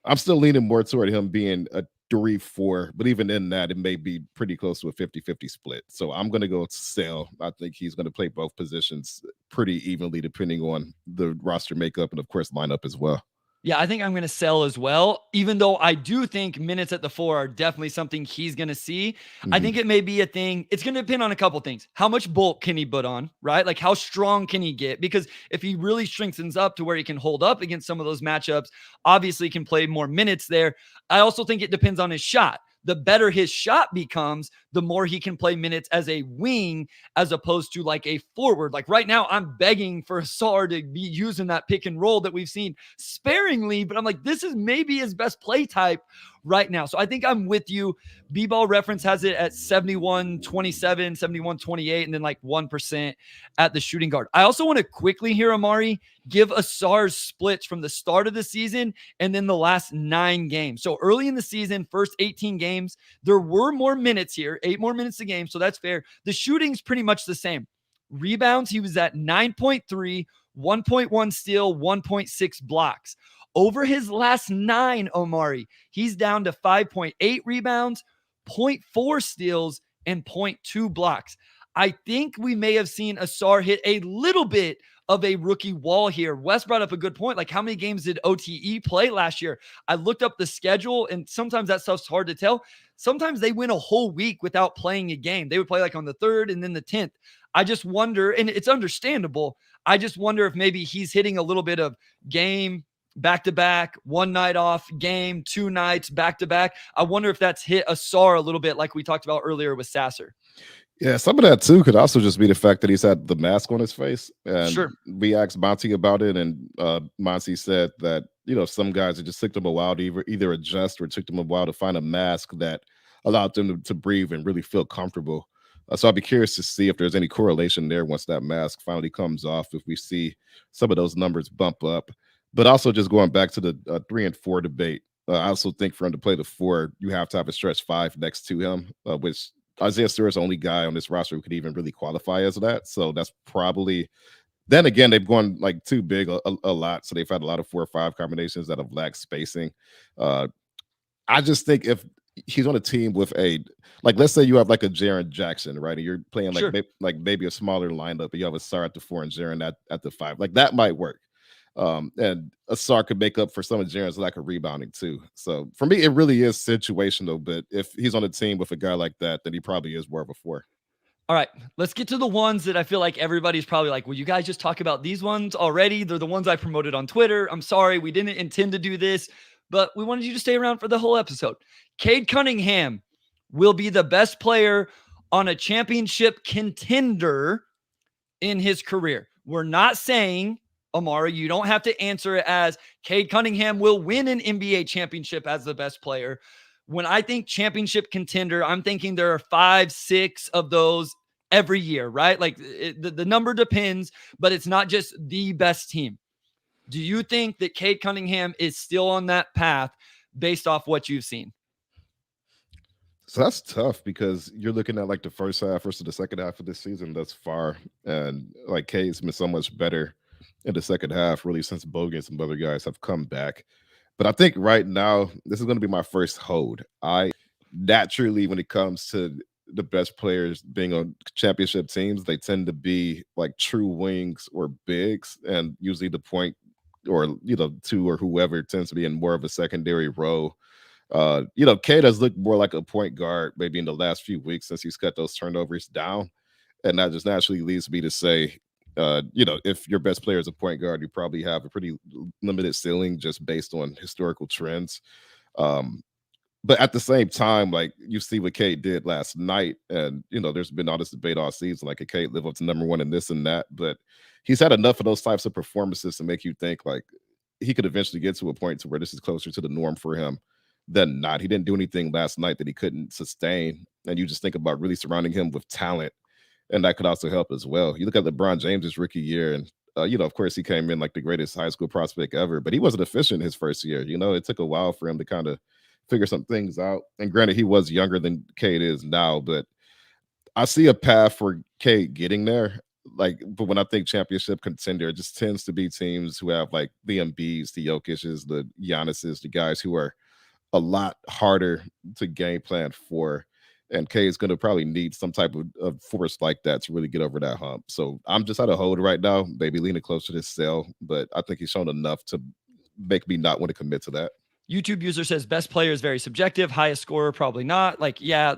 I'm still leaning more toward him being a 3-4, but even in that, it may be pretty close to a 50-50 split. So I'm going to go sell. I think he's going to play both positions pretty evenly depending on the roster makeup and, of course, lineup as well. Yeah, I think I'm going to sell as well, even though I do think minutes at the 4 are definitely something he's going to see. Mm-hmm. I think it may be a thing. It's going to depend on a couple things. How much bulk can he put on, right? Like how strong can he get? Because if he really strengthens up to where he can hold up against some of those matchups, obviously can play more minutes there. I also think it depends on his shot. the better his shot becomes, the more he can play minutes as a wing as opposed to like a forward. Like right now, I'm begging for Asar to be using that pick and roll that we've seen sparingly, but I'm like, this is maybe his best play type right now. So I think I'm with you. B-Ball Reference has it at 71-27, 71-28, and then like 1% at the shooting guard. I also want to quickly hear Omari give Asar's splits from the start of the season and then the last 9 games. So early in the season, first 18 games, there were more minutes here, 8 more minutes a game. So that's fair. The shooting's pretty much the same. Rebounds, he was at 9.3, 1.1 steal, 1.6 blocks. Over his last 9, Omari, he's down to 5.8 rebounds, 0.4 steals, and 0.2 blocks. I think we may have seen Asar hit a little bit of a rookie wall here. Wes brought up a good point. Like, how many games did OTE play last year? I looked up the schedule, and sometimes that stuff's hard to tell. Sometimes they went a whole week without playing a game. They would play like on the 3rd and then the 10th. I just wonder, and it's understandable, I just wonder if maybe he's hitting a little bit of game, back-to-back, 1 night off, game, 2 nights, back-to-back. I wonder if that's hit Asar a little bit like we talked about earlier with Sasser. Yeah, some of that too could also just be the fact that he's had the mask on his face. And Sure. we asked Monty about it, and Monty said that, some guys, it just took them a while to either adjust, or it took them a while to find a mask that allowed them to breathe and really feel comfortable. So I'd be curious to see if there's any correlation there once that mask finally comes off, if we see some of those numbers bump up. But also, just going back to the 3 and 4 debate, I also think for him to play the 4, you have to have a stretch 5 next to him, which Isaiah Stewart is the only guy on this roster who could even really qualify as that. So that's probably, then again, they've gone like too big a lot. So they've had a lot of 4 or 5 combinations that have lacked spacing. I just think if he's on a team with like, let's say you have like a Jaren Jackson, right? And you're playing like, Sure. maybe a smaller lineup, but you have Asar at the 4 and Jaren at the 5. Like, that might work. And Asar could make up for some of Jaren's lack of rebounding too. So for me, it really is situational. But if he's on a team with a guy like that, then he probably is more of a 4. All right, let's get to the ones that I feel like everybody's probably like, will you guys just talk about these ones already? They're the ones I promoted on Twitter. I'm sorry, we didn't intend to do this, but we wanted you to stay around for the whole episode. Cade Cunningham will be the best player on a championship contender in his career. We're not saying, Omari, you don't have to answer it as Cade Cunningham will win an NBA championship as the best player. When I think championship contender, I'm thinking there are 5, 6 of those every year, right? Like the number depends, but it's not just the best team. Do you think that Cade Cunningham is still on that path based off what you've seen? So that's tough, because you're looking at like the first half versus the second half of this season thus far. And like, Cade's been so much better in the second half, really, since Bogut and some other guys have come back. But I think right now, this is going to be my first hold. I naturally, when it comes to the best players being on championship teams, they tend to be like true wings or bigs, and usually the point, or 2 or whoever, tends to be in more of a secondary role. Cade has looked more like a point guard maybe in the last few weeks since he's cut those turnovers down, and that just naturally leads me to say, if your best player is a point guard, you probably have a pretty limited ceiling just based on historical trends. But at the same time, like, you see what Cade did last night, and there's been all this debate all season, like, can Cade live up to number 1 and this and that? But he's had enough of those types of performances to make you think like he could eventually get to a point to where this is closer to the norm for him than not. He didn't do anything last night that he couldn't sustain, and you just think about really surrounding him with talent, and that could also help as well. You look at LeBron James's rookie year, and of course, he came in like the greatest high school prospect ever, but he wasn't efficient his first year. It took a while for him to kind of figure some things out. And granted, he was younger than Cade is now, but I see a path for Cade getting there. Like, but when I think championship contender, it just tends to be teams who have like the Embiids, the Jokic's, the Giannis's, the guys who are a lot harder to game plan for. And Cade is going to probably need some type of force like that to really get over that hump. So I'm just at a hold right now, maybe leaning closer to this sell, but I think he's shown enough to make me not want to commit to that. YouTube user says best player is very subjective. Highest scorer, probably not. Like, yeah,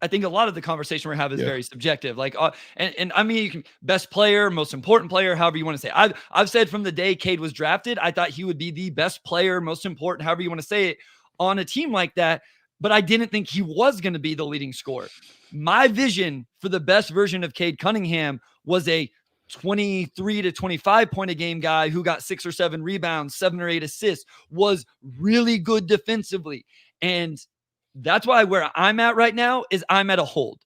I think a lot of the conversation we're having is very subjective. Like, and I mean, you can best player, most important player, however you want to say. I've said from the day Cade was drafted, I thought he would be the best player, most important, however you want to say it, on a team like that. but I didn't think he was going to be the leading scorer. My vision for the best version of Cade Cunningham was a 23 to 25 point a game guy who got 6 or 7 rebounds, 7 or 8 assists, was really good defensively. And that's why where I'm at right now is I'm at a hold.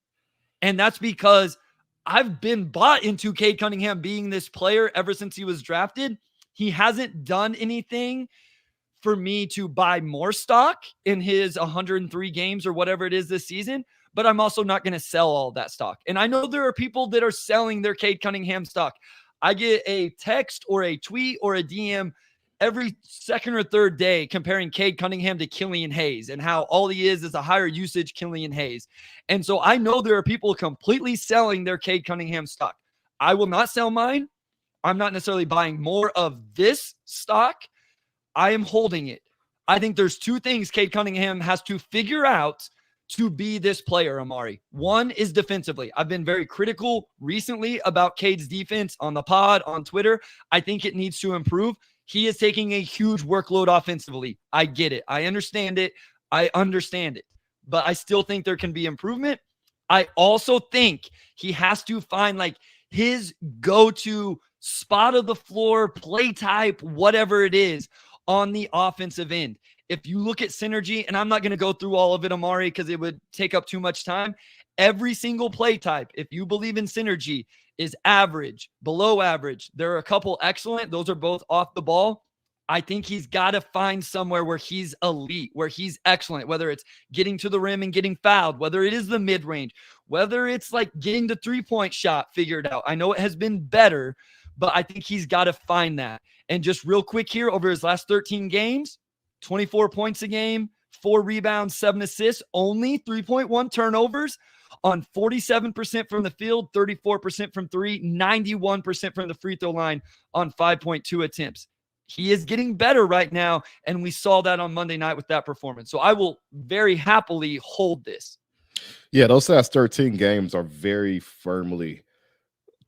And that's because I've been bought into Cade Cunningham being this player ever since he was drafted. He hasn't done anything for me to buy more stock in his 103 games or whatever it is this season, but I'm also not going to sell all that stock. And I know there are people that are selling their Cade Cunningham stock. I get a text or a tweet or a DM every second or third day comparing Cade Cunningham to Killian Hayes and how all he is a higher usage Killian Hayes. And so I know there are people completely selling their Cade Cunningham stock. I will not sell mine. I'm not necessarily buying more of this stock. I am holding it. I think there's 2 things Cade Cunningham has to figure out to be this player, Omari. One is defensively. I've been very critical recently about Cade's defense on the pod, on Twitter. I think it needs to improve. He is taking a huge workload offensively. I get it. I understand it. But I still think there can be improvement. I also think he has to find like his go-to spot of the floor, play type, whatever it is on the offensive end. If you look at synergy, and I'm not going to go through all of it, Omari, because it would take up too much time. Every single play type, if you believe in synergy, is average, below average. There are a couple excellent. Those are both off the ball. I think he's got to find somewhere where he's elite, where he's excellent, whether it's getting to the rim and getting fouled, whether it is the mid-range, whether it's like getting the three-point shot figured out. I know it has been better, but I think he's got to find that. And just real quick here, over his last 13 games, 24 points a game, 4 rebounds, 7 assists, only 3.1 turnovers on 47% from the field, 34% from 3, 91% from the free throw line on 5.2 attempts. He is getting better right now, and we saw that on Monday night with that performance. So I will very happily hold this. Yeah, those last 13 games are very firmly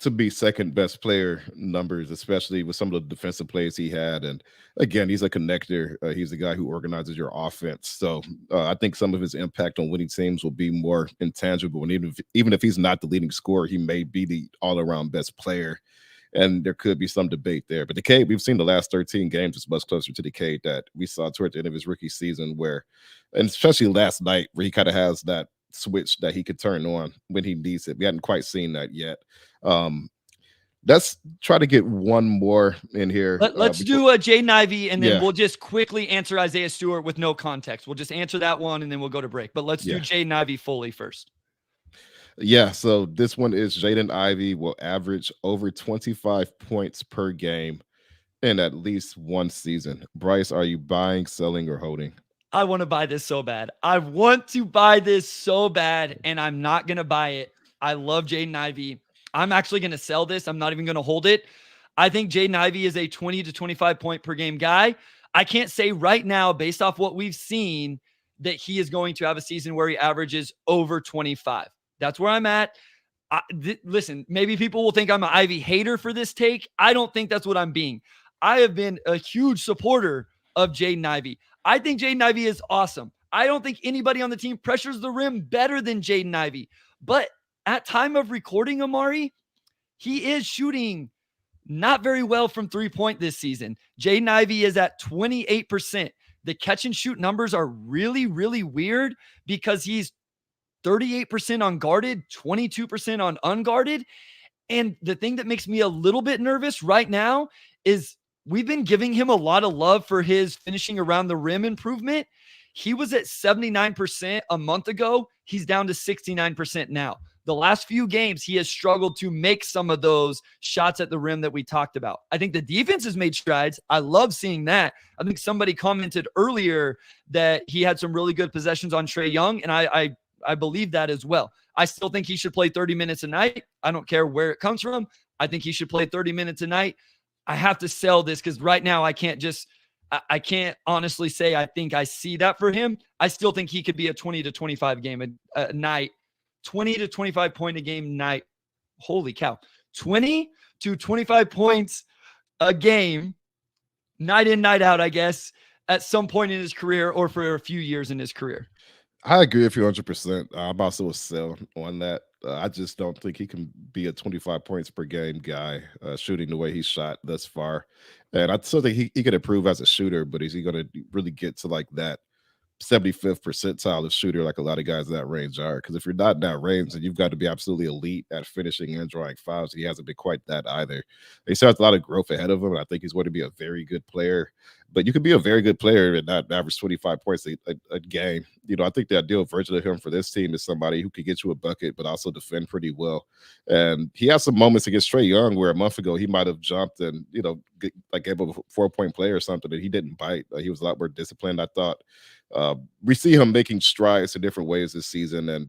to be second best player numbers, especially with some of the defensive plays he had. And again, he's a connector. He's a guy who organizes your offense. So I think some of his impact on winning teams will be more intangible. And even if he's not the leading scorer, he may be the all-around best player. And there could be some debate there. But the Cade, we've seen the last 13 games is much closer to the Cade that we saw toward the end of his rookie season where, and especially last night, where he kind of has that switch that he could turn on when he needs it. We hadn't quite seen that yet. Let's try to get one more in here. Let's do a Jaden Ivey, and then we'll just quickly answer Isaiah Stewart with no context. We'll just answer that one, and then we'll go to break. But let's do Jaden Ivey fully first. Yeah, so this one is Jaden Ivey will average over 25 points per game in at least one season. Bryce, are you buying, selling, or holding? I want to buy this so bad. I want to buy this so bad, and I'm not going to buy it. I love Jaden Ivey. I'm actually going to sell this. I'm not even going to hold it. I think Jaden Ivey is a 20 to 25 point per game guy. I can't say right now, based off what we've seen, that he is going to have a season where he averages over 25. That's where I'm at. Listen, maybe people will think I'm an Ivy hater for this take. I don't think that's what I'm being. I have been a huge supporter of Jaden Ivey. I think Jaden Ivey is awesome. I don't think anybody on the team pressures the rim better than Jaden Ivey. But at time of recording, Omari, he is shooting not very well from three-point this season. Jaden Ivey is at 28%. The catch and shoot numbers are really, really weird because he's 38% on guarded, 22% on unguarded. And the thing that makes me a little bit nervous right now is we've been giving him a lot of love for his finishing around the rim improvement. He was at 79% a month ago. He's down to 69% now. The last few games, he has struggled to make some of those shots at the rim that we talked about. I think the defense has made strides. I love seeing that. I think somebody commented earlier that he had some really good possessions on Trae Young, and I believe that as well. I still think he should play 30 minutes a night. I don't care where it comes from. I think he should play 30 minutes a night. I have to sell this because right now I can't honestly say I think I see that for him. I still think he could be a 20 to 25 game a night, 20 to 25 point a game night. Holy cow. 20 to 25 points a game, night in, night out, I guess, at some point in his career or for a few years in his career. I agree with you 100%. I'm also a sell on that. I just don't think he can be a 25 points per game guy, shooting the way he shot thus far. And I still think he could improve as a shooter, but is he going to really get to like that 75th percentile of shooter like a lot of guys in that range are? Because if you're not in that range, then you've got to be absolutely elite at finishing and drawing fouls. He hasn't been quite that either. He still has a lot of growth ahead of him, and I think he's going to be a very good player. But you could be a very good player and not average 25 points a game. I think the ideal version of him for this team is somebody who could get you a bucket, but also defend pretty well. And he has some moments against Trae Young where a month ago he might have jumped and, gave up a 4-point play or something, and he didn't bite. He was a lot more disciplined, I thought. We see him making strides in different ways this season, and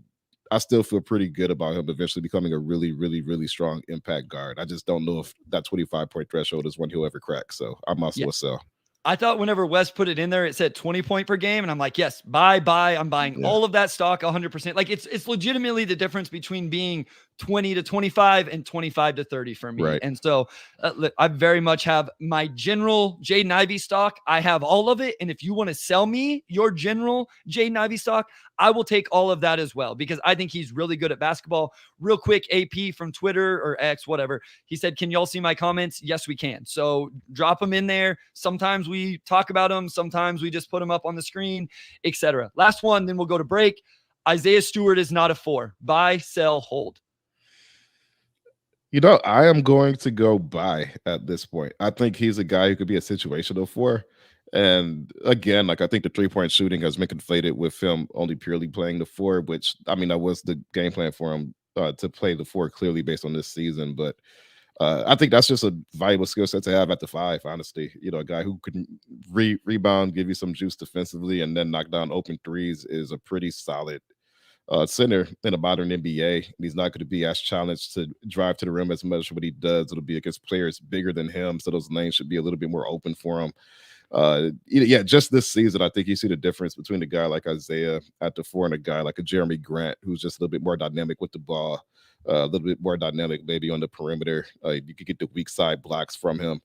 I still feel pretty good about him eventually becoming a really, really, really strong impact guard. I just don't know if that 25-point threshold is one he'll ever crack. So I'm also a sell. I thought whenever Wes put it in there, it said 20 point per game. And I'm like, yes, buy. I'm buying all of that stock 100%. Like it's legitimately the difference between being 20 to 25 and 25 to 30 for me. Right. And so look, I very much have my general Jaden Ivey stock. I have all of it. And if you want to sell me your general Jaden Ivey stock, I will take all of that as well, because I think he's really good at basketball. Real quick, AP from Twitter or X, whatever. He said, can y'all see my comments? Yes, we can. So drop them in there. Sometimes we talk about them. Sometimes we just put them up on the screen, etc. Last one, then we'll go to break. Isaiah Stewart is not a 4. Buy, sell, hold. I am going to go buy at this point. I think he's a guy who could be a situational 4. And again, I think the 3-point shooting has been conflated with him only purely playing the 4, which, that was the game plan for him to play the 4 clearly based on this season. But I think that's just a valuable skill set to have at the 5, honestly. A guy who can rebound, give you some juice defensively, and then knock down open threes is a pretty solid center in a modern NBA. He's not going to be as challenged to drive to the rim as much as what he does. It'll be against players bigger than him, so those lanes should be a little bit more open for him. Just this season, I think you see the difference between a guy like Isaiah at the 4 and a guy like a Jeremy Grant, who's just a little bit more dynamic with the ball, a little bit more dynamic maybe on the perimeter. You could get the weak side blocks from him.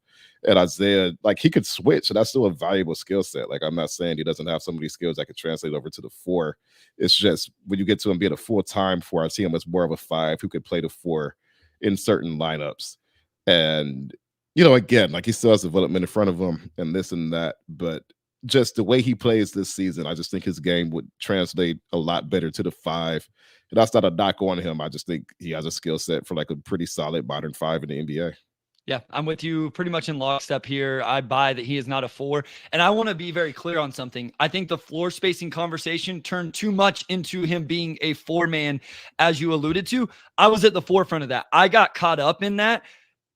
And Isaiah, he could switch, and that's still a valuable skill set. I'm not saying he doesn't have some of these skills that could translate over to the 4. It's just when you get to him being a full-time 4, I see him as more of a 5 who could play the 4 in certain lineups. And again, he still has development in front of him and this and that, but just the way he plays this season, I just think his game would translate a lot better to the 5. And that's not a knock on him. I just think he has a skill set for a pretty solid modern 5 in the NBA. Yeah, I'm with you pretty much in lockstep here. I buy that he is not a 4. And I want to be very clear on something. I think the floor spacing conversation turned too much into him being a 4-man, as you alluded to. I was at the forefront of that. I got caught up in that.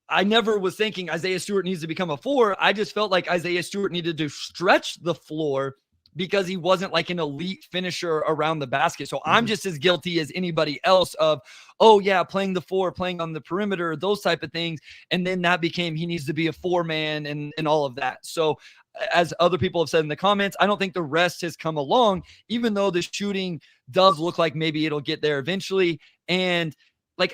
I never was thinking Isaiah Stewart needs to become a 4. I just felt like Isaiah Stewart needed to stretch the floor because he wasn't an elite finisher around the basket. So I'm just as guilty as anybody else of, playing the 4, playing on the perimeter, those type of things. And then that became, he needs to be a 4-man and all of that. So as other people have said in the comments, I don't think the rest has come along, even though the shooting does look like maybe it'll get there eventually. And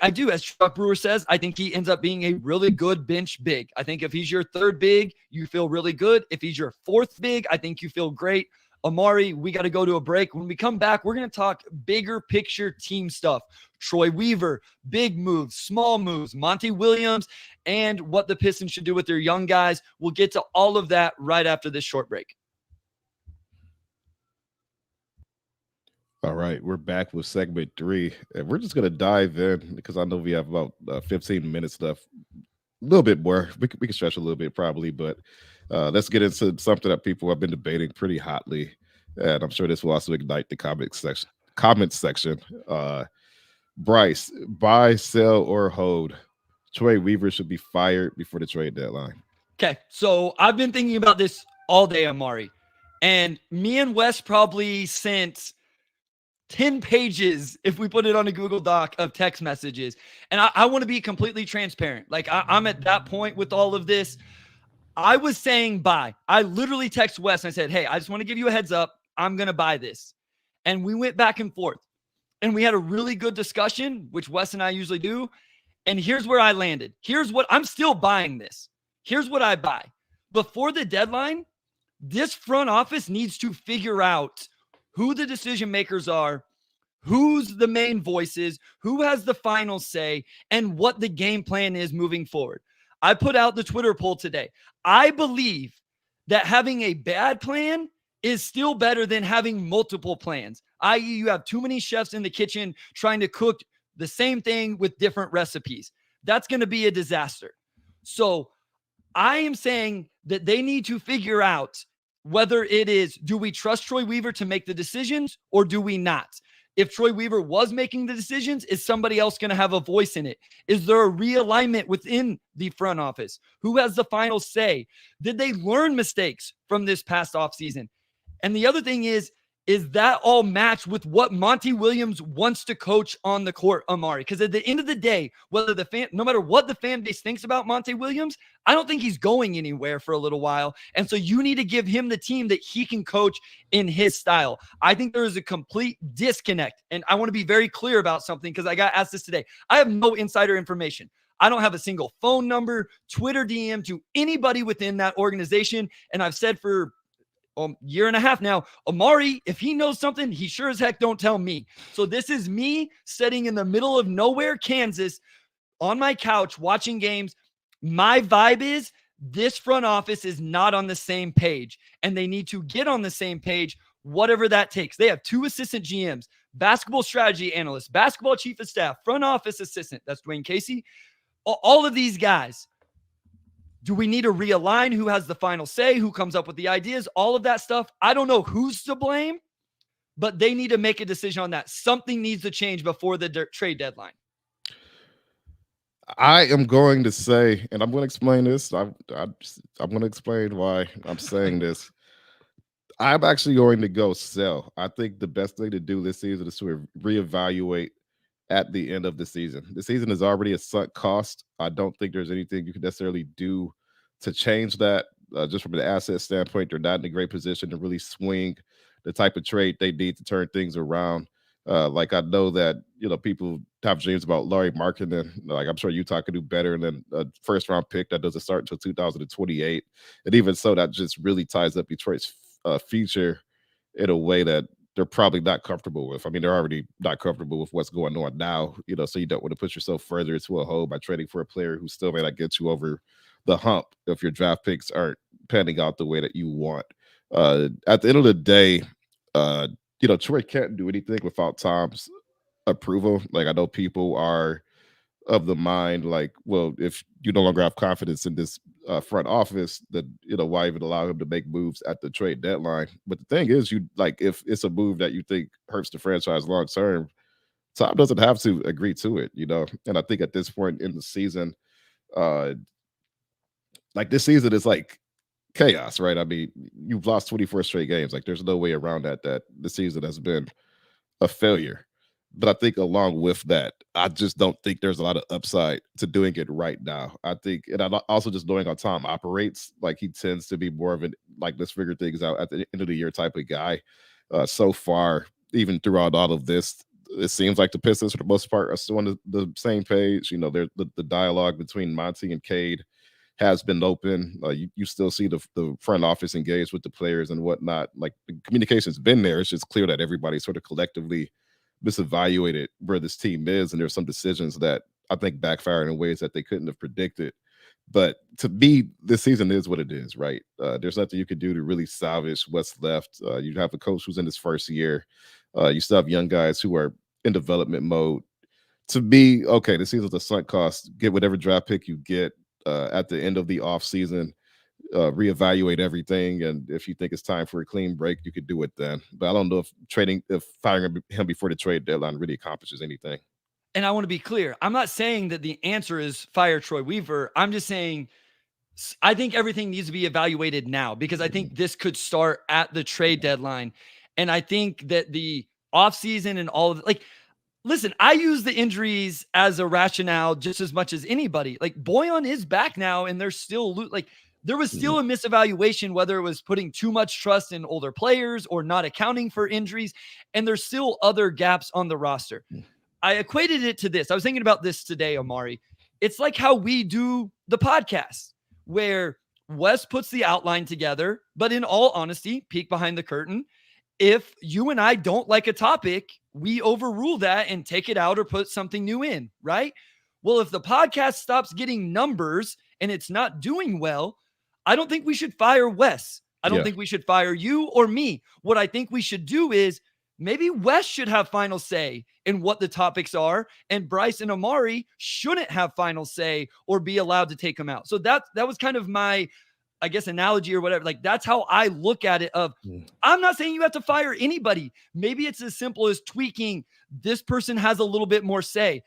I do, as Chuck Brewer says, I think he ends up being a really good bench big. I think if he's your 3rd big, you feel really good. If he's your 4th big, I think you feel great. Omari, we got to go to a break. When we come back, we're going to talk bigger picture team stuff. Troy Weaver, big moves, small moves, Monty Williams, and what the Pistons should do with their young guys. We'll get to all of that right after this short break. All right, we're back with segment 3, and we're just going to dive in because I know we have about 15 minutes left. A little bit more. We can stretch a little bit probably, but let's get into something that people have been debating pretty hotly, and I'm sure this will also ignite the comment section. Bryce, buy, sell, or hold. Troy Weaver should be fired before the trade deadline. Okay, so I've been thinking about this all day, Omari, and me and Wes probably sent 10 pages, if we put it on a Google Doc, of text messages. And I want to be completely transparent. I'm at that point with all of this. I was saying buy. I literally text Wes and I said, hey, I just want to give you a heads up. I'm going to buy this. And we went back and forth. And we had a really good discussion, which Wes and I usually do. And here's where I landed. Here's what I'm still buying this. Here's what I buy. Before the deadline, this front office needs to figure out who the decision makers are, who's the main voices, who has the final say, and what the game plan is moving forward. I put out the Twitter poll today. I believe that having a bad plan is still better than having multiple plans, i.e., you have too many chefs in the kitchen trying to cook the same thing with different recipes. That's going to be a disaster. So I am saying that they need to figure out whether it is, do we trust Troy Weaver to make the decisions or do we not? If Troy Weaver was making the decisions, is somebody else going to have a voice in it? Is there a realignment within the front office? Who has the final say? Did they learn mistakes from this past offseason? And the other thing is that all match with what Monty Williams wants to coach on the court, Omari? Because at the end of the day, no matter what the fan base thinks about Monty Williams, I don't think he's going anywhere for a little while. And so you need to give him the team that he can coach in his style. I think there is a complete disconnect. And I want to be very clear about something because I got asked this today. I have no insider information. I don't have a single phone number, Twitter DM to anybody within that organization. And I've said for year and a half now, Omari, if he knows something, he sure as heck don't tell me. So this is me sitting in the middle of nowhere, Kansas, on my couch watching games. My vibe is this front office is not on the same page, and they need to get on the same page, whatever that takes. They have 2 assistant GMs, basketball strategy analyst, basketball chief of staff, front office assistant. That's Dwayne Casey. All of these guys. Do we need to realign? Who has the final say? Who comes up with the ideas? All of that stuff. I don't know who's to blame, but they need to make a decision on that. Something needs to change before the trade deadline. I am going to say, and I'm going to explain this. I'm going to explain why I'm saying this. I'm actually going to go sell. I think the best thing to do this season is to reevaluate at the end of the season. The season is already a sunk cost. I don't think there's anything you can necessarily do to change that. Just from an asset standpoint, they're not in a great position to really swing the type of trade they need to turn things around. Like I know that people have dreams about Larry Markkinen. Like I'm sure Utah could do better than a first round pick that doesn't start until 2028. And even so, that just really ties up Detroit's future in a way that they're probably not comfortable with. I mean, they're already not comfortable with what's going on now, so you don't want to put yourself further into a hole by trading for a player who still may not get you over the hump if your draft picks aren't panning out the way that you want. At the end of the day, Troy can't do anything without Tom's approval. Like I know people are of the mind like, well, if you no longer have confidence in this front office, then why even allow him to make moves at the trade deadline? But the thing is, if it's a move that you think hurts the franchise long term, Tom doesn't have to agree to it, And I think at this point in the season, this season is like chaos, right? I mean, you've lost 24 straight games. Like there's no way around that the season has been a failure. But I think along with that, I just don't think there's a lot of upside to doing it right now. I think, and I also just knowing how Tom operates, like he tends to be more of an let's figure things out at the end of the year type of guy. So far, even throughout all of this, it seems like the Pistons for the most part are still on the same page. The dialogue between Monty and Cade has been open. You still see the front office engaged with the players and whatnot. Like the communication's been there. It's just clear that everybody sort of collectively misevaluated where this team is, and there's some decisions that I think backfired in ways that they couldn't have predicted. But to me, this season is what it is, right? There's nothing you could do to really salvage what's left. You have a coach who's in his first year. You still have young guys who are in development mode. To me, okay, the season's a sunk cost. Get whatever draft pick you get at the end of the offseason. Reevaluate everything, and if you think it's time for a clean break, you could do it then. But I don't know if firing him before the trade deadline really accomplishes anything. And I want to be clear, I'm not saying that the answer is fire Troy Weaver. I'm just saying I think everything needs to be evaluated now, because I think this could start at the trade deadline. And I think that the offseason and all of listen, I use the injuries as a rationale just as much as anybody. Like Boyan is back now, and they're still there was still a misevaluation, whether it was putting too much trust in older players or not accounting for injuries. And there's still other gaps on the roster. I equated it to this. I was thinking about this today, Omari. It's like how we do the podcast, where Wes puts the outline together, but in all honesty, peek behind the curtain, if you and I don't like a topic, we overrule that and take it out or put something new in, right? Well, if the podcast stops getting numbers and it's not doing well, I don't think we should fire Wes. I don't Yeah. think we should fire you or me. What I think we should do is maybe Wes should have final say in what the topics are, and Bryce and Omari shouldn't have final say or be allowed to take them out. So that was kind of my, I guess, analogy or whatever. Like, that's how I look at it. I'm not saying you have to fire anybody. Maybe it's as simple as tweaking. This person has a little bit more say.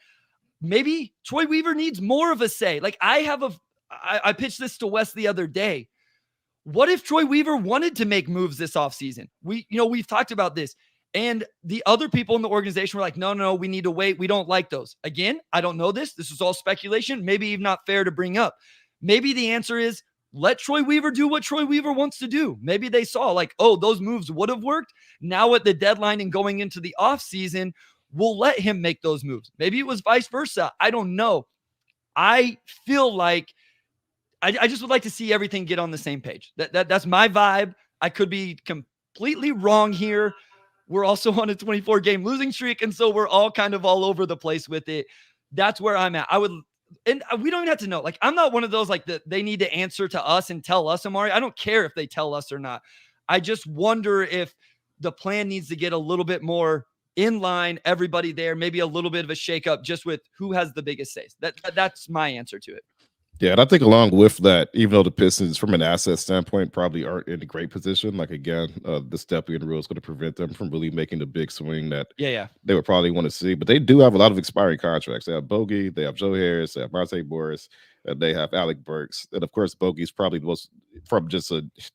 Maybe Troy Weaver needs more of a say. Like, I pitched this to Wes the other day. What if Troy Weaver wanted to make moves this offseason? We've talked about this. And the other people in the organization were like, no, we need to wait. We don't like those. Again, I don't know this. This is all speculation. Maybe even not fair to bring up. Maybe the answer is let Troy Weaver do what Troy Weaver wants to do. Maybe they saw like, oh, those moves would have worked. Now at the deadline and going into the offseason, we'll let him make those moves. Maybe it was vice versa. I don't know. I feel like I just would like to see everything get on the same page. That's my vibe. I could be completely wrong here. We're also on a 24-game losing streak, and so we're all kind of all over the place with it. That's where I'm at. And we don't even have to know. Like, I'm not one of those like that they need to answer to us and tell us, Omari. I don't care if they tell us or not. I just wonder if the plan needs to get a little bit more in line, everybody there, maybe a little bit of a shakeup just with who has the biggest say. That's my answer to it. Yeah, and I think along with that, even though the Pistons, from an asset standpoint, probably aren't in a great position, like again, the stepping rule is going to prevent them from really making the big swing that they would probably want to see. But they do have a lot of expiring contracts. They have Bogey, they have Joe Harris, they have Monte Morris, and they have Alec Burks. And of course, Bogey's probably the most, from just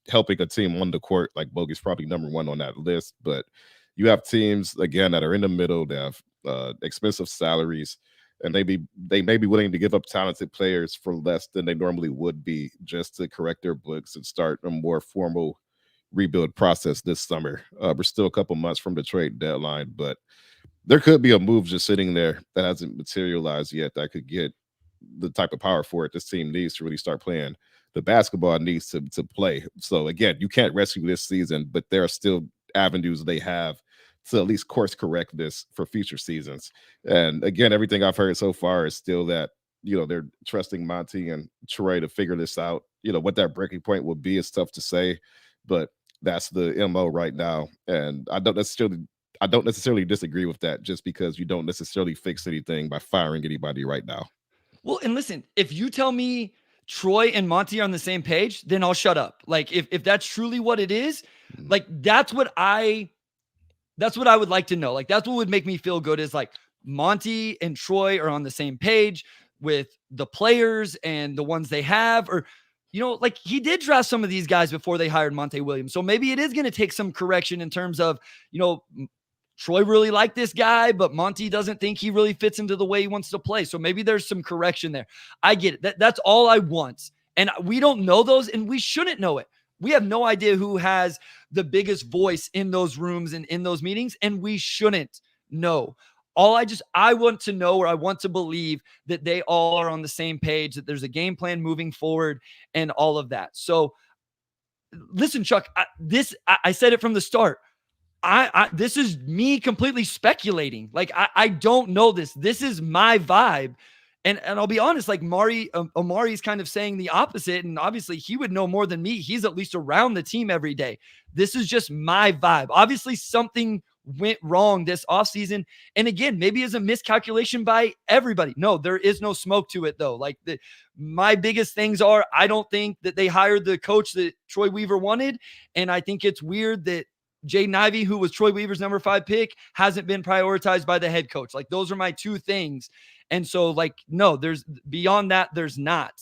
helping a team on the court, like Bogey's probably number one on that list. But you have teams, again, that are in the middle, they have expensive salaries. And they may be willing to give up talented players for less than they normally would be just to correct their books and start a more formal rebuild process this summer. We're still a couple months from the trade deadline, but there could be a move just sitting there that hasn't materialized yet that could get the type of power forward this team needs to really start playing the basketball it needs to play. So again, you can't rescue this season, but there are still avenues they have to at least course correct this for future seasons. And again, everything I've heard so far is still that, they're trusting Monty and Troy to figure this out. What that breaking point will be is tough to say, but that's the MO right now. And I don't necessarily disagree with that just because you don't necessarily fix anything by firing anybody right now. Well, and listen, if you tell me Troy and Monty are on the same page, then I'll shut up. Like, if that's truly what it is, like that's what I would like to know. Like, that's what would make me feel good is like Monty and Troy are on the same page with the players and the ones they have, or, like he did draft some of these guys before they hired Monte Williams. So maybe it is going to take some correction in terms of, Troy really liked this guy, but Monty doesn't think he really fits into the way he wants to play. So maybe there's some correction there. I get it. That's all I want. And we don't know those, and we shouldn't know it. We have no idea who has the biggest voice in those rooms and in those meetings, and we shouldn't know. I want to know, or I want to believe that they all are on the same page, that there's a game plan moving forward and all of that. So listen, Chuck, I said it from the start. This is me completely speculating. Like, I don't know this. This is my vibe. And I'll be honest, like Omari's kind of saying the opposite. And obviously he would know more than me. He's at least around the team every day. This is just my vibe. Obviously something went wrong this offseason. And again, maybe it's a miscalculation by everybody. No, there is no smoke to it though. Like my biggest things are, I don't think that they hired the coach that Troy Weaver wanted. And I think it's weird that Jaden Ivey, who was Troy Weaver's number 5 pick, hasn't been prioritized by the head coach. Like, those are my two things. And so, like, no, there's beyond that, there's not.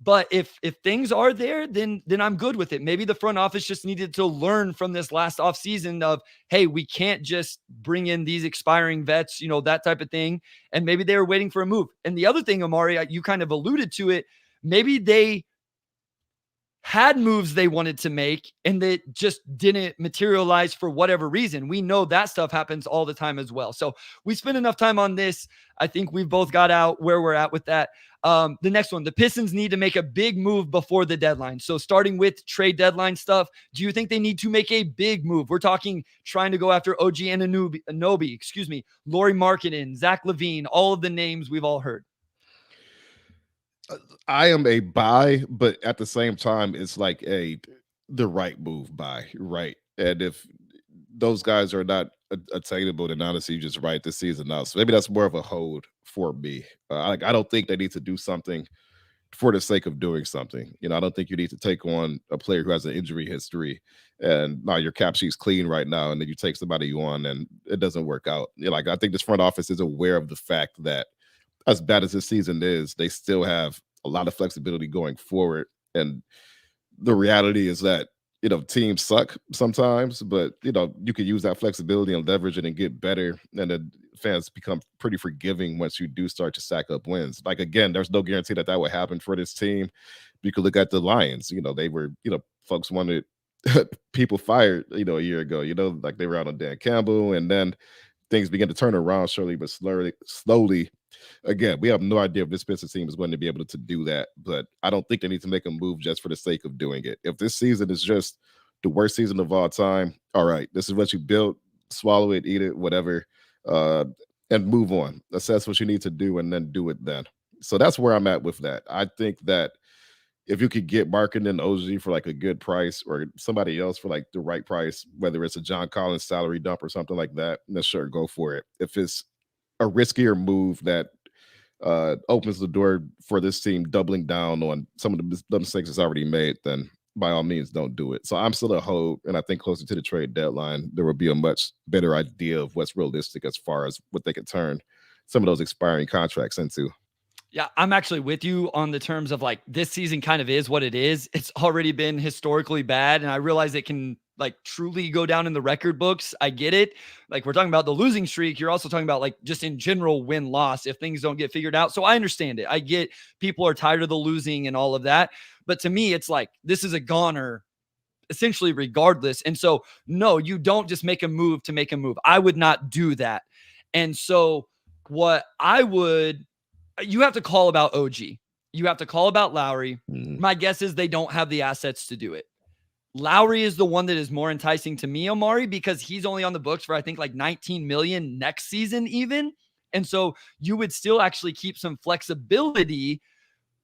But if things are there, then I'm good with it. Maybe the front office just needed to learn from this last offseason of, hey, we can't just bring in these expiring vets, that type of thing. And maybe they were waiting for a move. And the other thing, Omari, you kind of alluded to it. Maybe they had moves they wanted to make and that just didn't materialize for whatever reason. We know that stuff happens all the time as well. So we spent enough time on this. I think we've both got out where we're at with that. The next one, the Pistons need to make a big move before the deadline. So starting with trade deadline stuff, do you think they need to make a big move? We're talking trying to go after OG Anunoby, Lauri Markkanen, Zach LaVine, all of the names we've all heard. I am a buy, but at the same time, it's like the right move buy, right? And if those guys are not attainable, then honestly, you just write the season out. So maybe that's more of a hold for me. I don't think they need to do something for the sake of doing something. I don't think you need to take on a player who has an injury history and now your cap sheet's clean right now, and then you take somebody on and it doesn't work out. I think this front office is aware of the fact that as bad as this season is, they still have a lot of flexibility going forward. And the reality is that, teams suck sometimes, but, you can use that flexibility and leverage it and get better. And then fans become pretty forgiving once you do start to stack up wins. Like, again, there's no guarantee that would happen for this team. You could look at the Lions, they were, folks wanted people fired, a year ago, like they were out on Dan Campbell, and then things began to turn around surely, but slowly. Again, we have no idea if this Pistons team is going to be able to do that, but I don't think they need to make a move just for the sake of doing it. If this season is just the worst season of all time, all right, this is what you built, swallow it, eat it, whatever, and move on. Assess what you need to do and then do it then. So that's where I'm at with that. I think that if you could get Markin and OG for like a good price or somebody else for like the right price, whether it's a John Collins salary dump or something like that, then sure, go for it. If it's a riskier move that opens the door for this team doubling down on some of the mistakes it's already made, then by all means, don't do it. So I'm still a hope, and I think closer to the trade deadline, there will be a much better idea of what's realistic as far as what they can turn some of those expiring contracts into. Yeah, I'm actually with you on the terms of like this season kind of is what it is. It's already been historically bad, and I realize it can like truly go down in the record books. I get it. Like we're talking about the losing streak. You're also talking about like just in general win-loss if things don't get figured out. So I understand it. I get people are tired of the losing and all of that. But to me, it's like this is a goner essentially regardless. And so, no, you don't just make a move to make a move. I would not do that. And so what I would, you have to call about OG. You have to call about Lowry. My guess is they don't have the assets to do it. Lowry is the one that is more enticing to me, Omari, because he's only on the books for, I think, like 19 million next season even. And so you would still actually keep some flexibility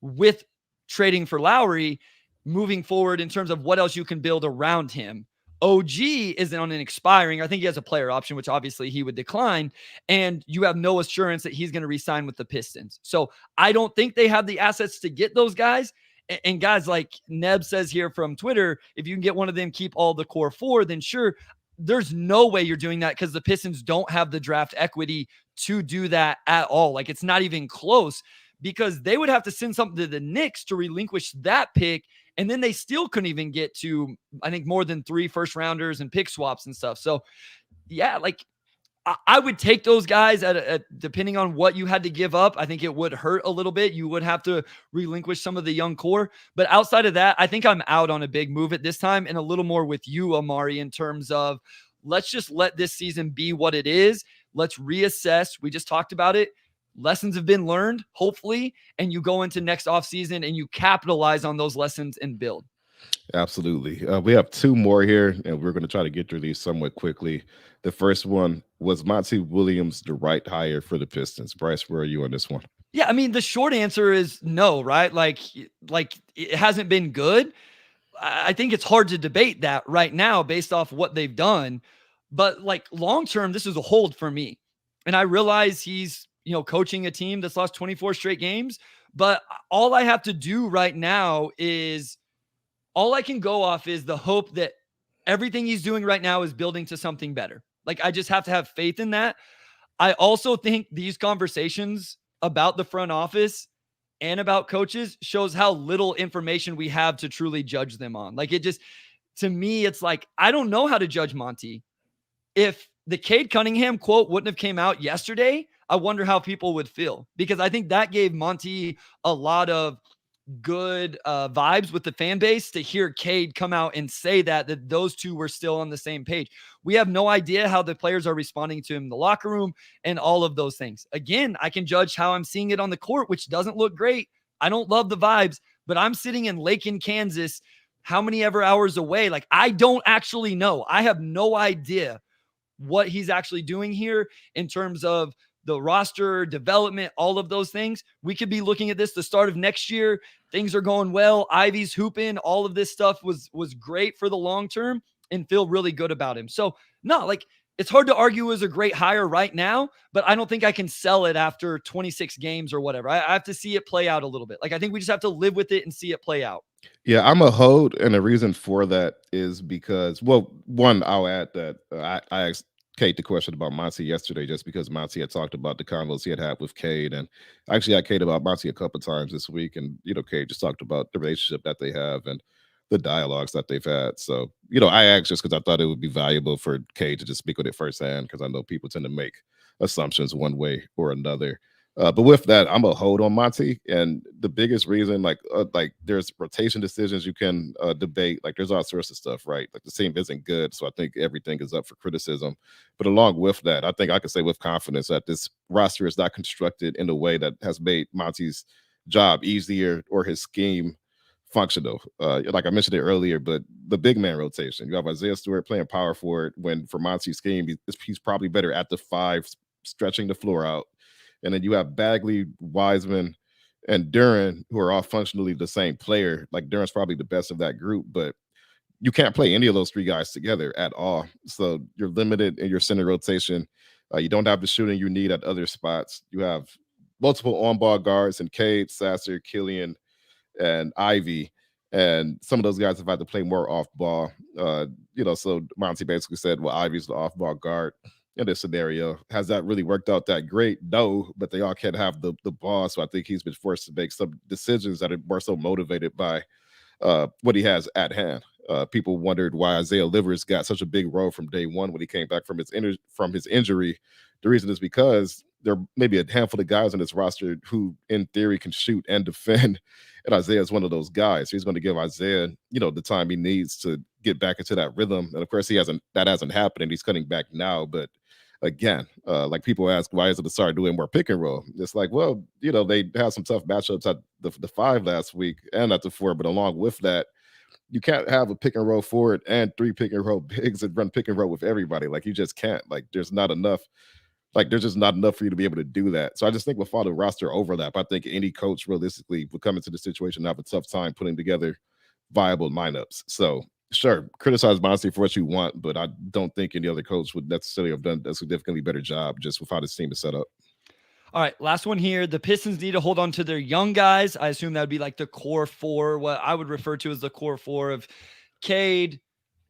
with trading for Lowry moving forward in terms of what else you can build around him. OG isn't on an expiring. I think he has a player option, which obviously he would decline. And you have no assurance that he's going to re-sign with the Pistons. So I don't think they have the assets to get those guys. And guys like Neb says here from Twitter, if you can get one of them, keep all the core four, then sure. There's no way you're doing that because the Pistons don't have the draft equity to do that at all. Like it's not even close because they would have to send something to the Knicks to relinquish that pick. And then they still couldn't even get to, I think, more than 3 first rounders and pick swaps and stuff. So, yeah, like I would take those guys at depending on what you had to give up. I think it would hurt a little bit. You would have to relinquish some of the young core. But outside of that, I think I'm out on a big move at this time and a little more with you, Omari, in terms of let's just let this season be what it is. Let's reassess. We just talked about it. Lessons have been learned, hopefully, and you go into next offseason and you capitalize on those lessons and build. Absolutely. We have 2 more here, and we're going to try to get through these somewhat quickly. The first one, was Monty Williams the right hire for the Pistons? Bryce, where are you on this one? Yeah, I mean, the short answer is no, right? Like it hasn't been good. I think it's hard to debate that right now based off what they've done. But like long term, this is a hold for me. And I realize he's coaching a team that's lost 24 straight games. But all I have to do right now is all I can go off is the hope that everything he's doing right now is building to something better. Like I just have to have faith in that. I also think these conversations about the front office and about coaches shows how little information we have to truly judge them on. Like it just, to me, it's like, I don't know how to judge Monty. If the Cade Cunningham quote wouldn't have came out yesterday, I wonder how people would feel, because I think that gave Monty a lot of good vibes with the fan base to hear Cade come out and say that those two were still on the same page. We have no idea how the players are responding to him in the locker room and all of those things. Again, I can judge how I'm seeing it on the court, which doesn't look great. I don't love the vibes, but I'm sitting in Lakin, Kansas, how many ever hours away? Like, I don't actually know. I have no idea what he's actually doing here in terms of the roster development, all of those things. We could be looking at this the start of next year. Things are going well. Ivy's hooping. All of this stuff was great for the long term and feel really good about him. So, no, like, it's hard to argue as a great hire right now, but I don't think I can sell it after 26 games or whatever. I have to see it play out a little bit. Like, I think we just have to live with it and see it play out. Yeah, I'm a hold, and the reason for that is because, well, one, I'll add that I asked Kate the question about Monty yesterday, just because Monty had talked about the convos he had with Cade, and actually, I Kate about Monty a couple times this week, and Kate just talked about the relationship that they have and the dialogues that they've had. So, I asked just because I thought it would be valuable for Kate to just speak with it firsthand, because I know people tend to make assumptions one way or another. But with that, I'm a hold on Monty, and the biggest reason, like there's rotation decisions you can debate. Like, there's all sorts of stuff, right? Like, the team isn't good, so I think everything is up for criticism. But along with that, I think I can say with confidence that this roster is not constructed in a way that has made Monty's job easier or his scheme functional. Like I mentioned it earlier, but the big man rotation, you have Isaiah Stewart playing power forward, when for Monty's scheme, he's probably better at the five, stretching the floor out. And then you have Bagley, Wiseman, and Duran, who are all functionally the same player. Like, Duran's probably the best of that group, but you can't play any of those three guys together at all. So you're limited in your center rotation. You don't have the shooting you need at other spots. You have multiple on-ball guards in Cade, Sasser, Killian, and Ivy. And some of those guys have had to play more off ball. So Monty basically said, well, Ivy's the off ball guard in this scenario. Has that really worked out that great? No, but they all can't have the ball. So I think he's been forced to make some decisions that are more so motivated by what he has at hand. People wondered why Isaiah Livers got such a big role from day one when he came back from his injury. The reason is because there may be a handful of guys on this roster who, in theory, can shoot and defend, and Isaiah is one of those guys. He's going to give Isaiah, the time he needs to get back into that rhythm. And of course, that hasn't happened, and he's cutting back now. But again, like, people ask, why isn't the Star doing more pick and roll? It's like, well, they had some tough matchups at the five last week and at the four, but along with that, you can't have a pick and roll forward and three pick and roll bigs and run pick and roll with everybody. Like, you just can't. Like, there's not enough. Like, there's just not enough for you to be able to do that. So I just think with all the roster overlap, I think any coach realistically would come into the situation and have a tough time putting together viable lineups. So sure, criticize Monty for what you want, but I don't think any other coach would necessarily have done a significantly better job just with how this team is set up. All right, last one here. The Pistons need to hold on to their young guys. I assume that would be like the core four, what I would refer to as the core four of Cade,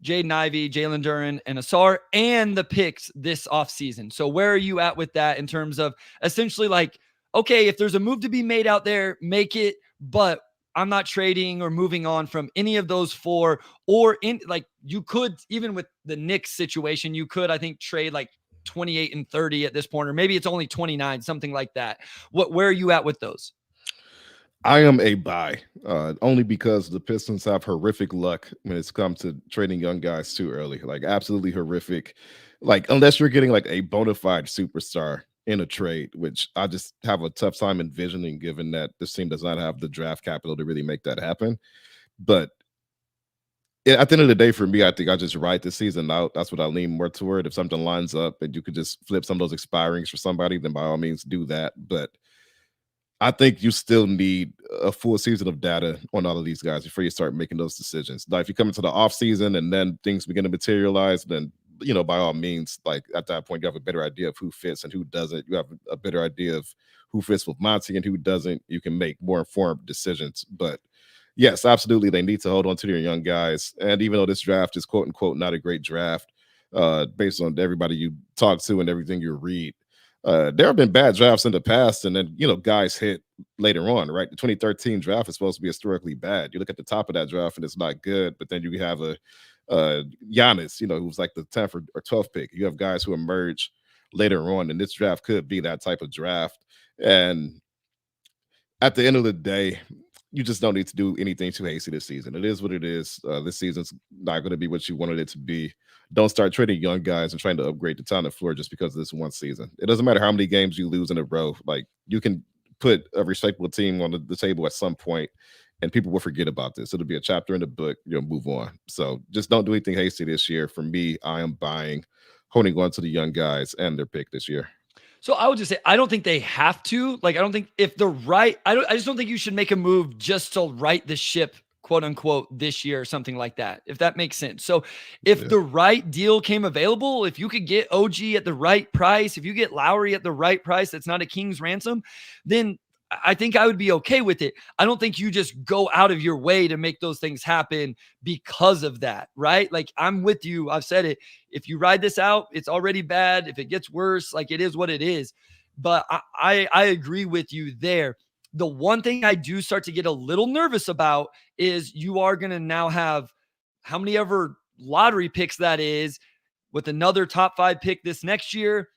Jaden Ivey, Jalen Duren, and Asar, and the picks this offseason. So where are you at with that in terms of essentially, like, okay, if there's a move to be made out there, make it, but I'm not trading or moving on from any of those four, or in, like, you could, even with the Knicks situation, you could, I think, trade like 28 and 30 at this point, or maybe it's only 29, something like that. Where are you at with those? I am a buy, only because the Pistons have horrific luck when it's come to trading young guys too early. Like, absolutely horrific. Like, unless you're getting like a bona fide superstar in a trade, which I just have a tough time envisioning, given that this team does not have the draft capital to really make that happen. But at the end of the day, for me, I think I just ride the season out. That's what I lean more toward. If something lines up and you could just flip some of those expirings for somebody, then by all means do that. But I think you still need a full season of data on all of these guys before you start making those decisions. Now, if you come into the off season and then things begin to materialize, then by all means, like, at that point, you have a better idea of who fits and who doesn't. You have a better idea of who fits with Monty and who doesn't. You can make more informed decisions. But yes, absolutely, they need to hold on to their young guys. And even though this draft is quote unquote not a great draft, based on everybody you talk to and everything you read, there have been bad drafts in the past, and then guys hit later on, right? The 2013 draft is supposed to be historically bad. You look at the top of that draft and it's not good, but then you have a Giannis, who's like the 10th or 12th pick. You have guys who emerge later on, and this draft could be that type of draft. And at the end of the day, you just don't need to do anything too hasty this season. It is what it is. This season's not going to be what you wanted it to be. Don't start trading young guys and trying to upgrade the talent floor just because of this one season. It doesn't matter how many games you lose in a row. Like, you can put a respectable team on the table at some point, and people will forget about this. It'll be a chapter in the book. You'll move on. So just don't do anything hasty this year. For me, I am holding on to the young guys and their pick this year. So I would just say, I don't think they have to. Like, I don't think if the right, I just don't think you should make a move just to right the ship, quote unquote, this year or something like that, if that makes sense. So if the right deal came available, if you could get OG at the right price, if you get Lowry at the right price, that's not a king's ransom, then I think I would be okay with it. I don't think you just go out of your way to make those things happen because of that, right? Like, I'm with you. I've said it. If you ride this out, it's already bad. If it gets worse, like, it is what it is. But I agree with you there. The one thing I do start to get a little nervous about is you are going to now have how many ever lottery picks that is, with another top 5 pick this next year.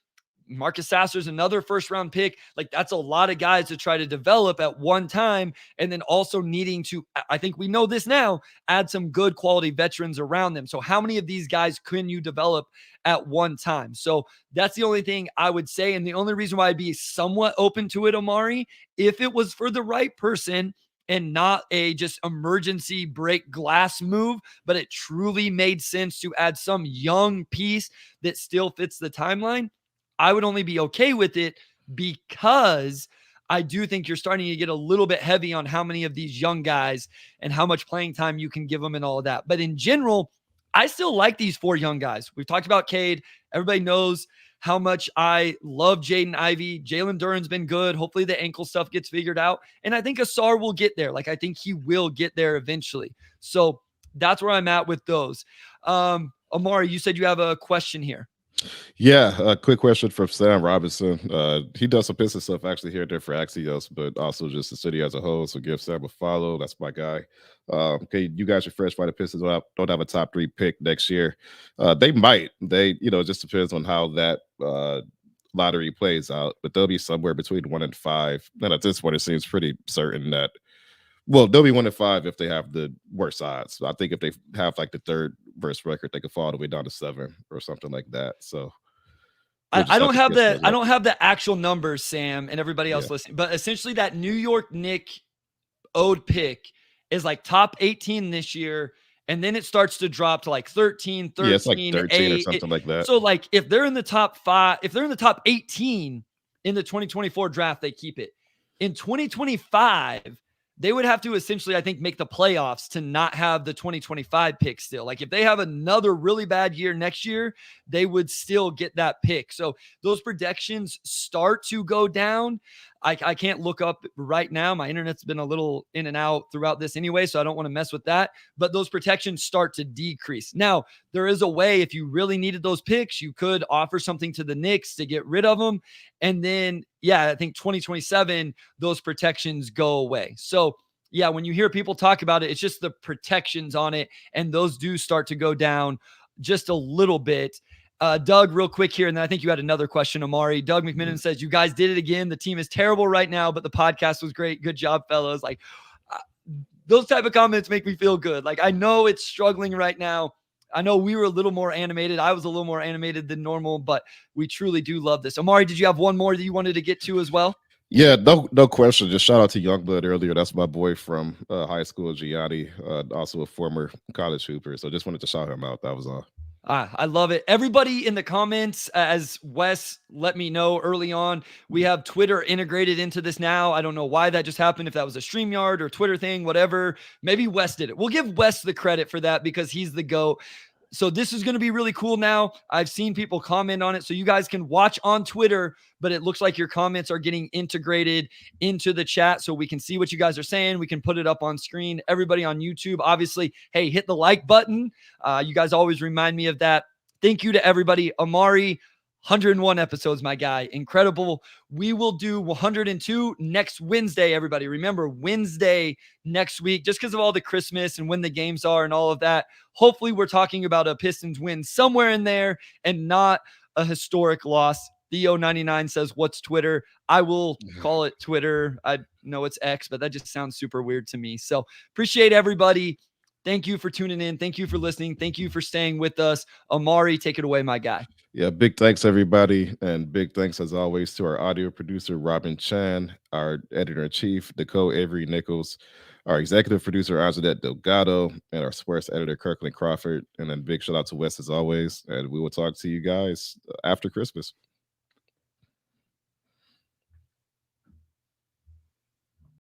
Marcus Sasser's another first round pick. Like, that's a lot of guys to try to develop at one time. And then also needing to, I think we know this now, add some good quality veterans around them. So how many of these guys can you develop at one time? So that's the only thing I would say. And the only reason why I'd be somewhat open to it, Omari, if it was for the right person and not a just emergency break glass move, but it truly made sense to add some young piece that still fits the timeline, I would only be okay with it, because I do think you're starting to get a little bit heavy on how many of these young guys and how much playing time you can give them and all of that. But in general, I still like these 4 young guys. We've talked about Cade. Everybody knows how much I love Jaden Ivey. Jalen Duren's been good. Hopefully the ankle stuff gets figured out. And I think Asar will get there. Like, I think he will get there eventually. So that's where I'm at with those. Omari, you said you have a question here. Yeah, a quick question from Sam Robinson. He does some Pistons stuff actually here and there for Axios, but also just the city as a whole. So give Sam a follow. That's my guy. Okay, you guys are fresh by the Pistons don't have a top 3 pick next year. They might. It just depends on how that lottery plays out, but they'll be somewhere between 1 and 5. And at this point, it seems pretty certain that, well, they'll be 1 and 5 if they have the worst odds. So I think if they have like the 3rd worst record, they could fall all the way down to 7 or something like that. So I don't have the actual numbers, Sam, and everybody else listening, but essentially that New York Knicks owed pick is like top 18 this year, and then it starts to drop to like 13, it's like 13 8, or something like that. So like if they're in the top 5, if they're in the top 18 in the 2024 draft, they keep it. In 2025, they would have to essentially, I think, make the playoffs to not have the 2025 pick still. Like, if they have another really bad year next year, they would still get that pick. So those projections start to go down. I can't look up right now. My internet's been a little in and out throughout this anyway, so I don't want to mess with that. But those protections start to decrease. Now, there is a way, if you really needed those picks, you could offer something to the Knicks to get rid of them. And then, I think 2027, those protections go away. So, when you hear people talk about it, it's just the protections on it, and those do start to go down just a little bit. Doug, real quick here, and then I think you had another question, Omari. Doug McMinnon says, you guys did it again. The team is terrible right now, but the podcast was great. Good job, fellas. Like, those type of comments make me feel good. Like, I know it's struggling right now. I know we were a little more animated. I was a little more animated than normal, but we truly do love this. Omari, did you have one more that you wanted to get to as well? Yeah, no question. Just shout out to Youngblood earlier. That's my boy from high school, Gianni, also a former college hooper. So just wanted to shout him out. That was all. I love it. Everybody in the comments, as Wes let me know early on, we have Twitter integrated into this now. I don't know why that just happened, if that was a StreamYard or Twitter thing, whatever. Maybe Wes did it. We'll give Wes the credit for that because he's the GOAT. So this is going to be really cool now. I've seen people comment on it. So you guys can watch on Twitter, but it looks like your comments are getting integrated into the chat so we can see what you guys are saying. We can put it up on screen. Everybody on YouTube, obviously, hey, hit the like button. You guys always remind me of that. Thank you to everybody. Omari, 101 episodes, my guy. Incredible. We will do 102 next Wednesday, everybody. Remember, Wednesday next week, just because of all the Christmas and when the games are and all of that. Hopefully, we're talking about a Pistons win somewhere in there and not a historic loss. Theo99 says, what's Twitter? I will call it Twitter. I know it's X, but that just sounds super weird to me. So appreciate everybody. Thank you for tuning in. Thank you for listening. Thank you for staying with us. Omari, take it away, my guy. Yeah, big thanks, everybody. And big thanks, as always, to our audio producer, Robin Chan, our editor-in-chief, Nicole Avery Nichols, our executive producer, Anjanette Delgado, and our sports editor, Kirkland Crawford. And then big shout out to Wes, as always. And we will talk to you guys after Christmas.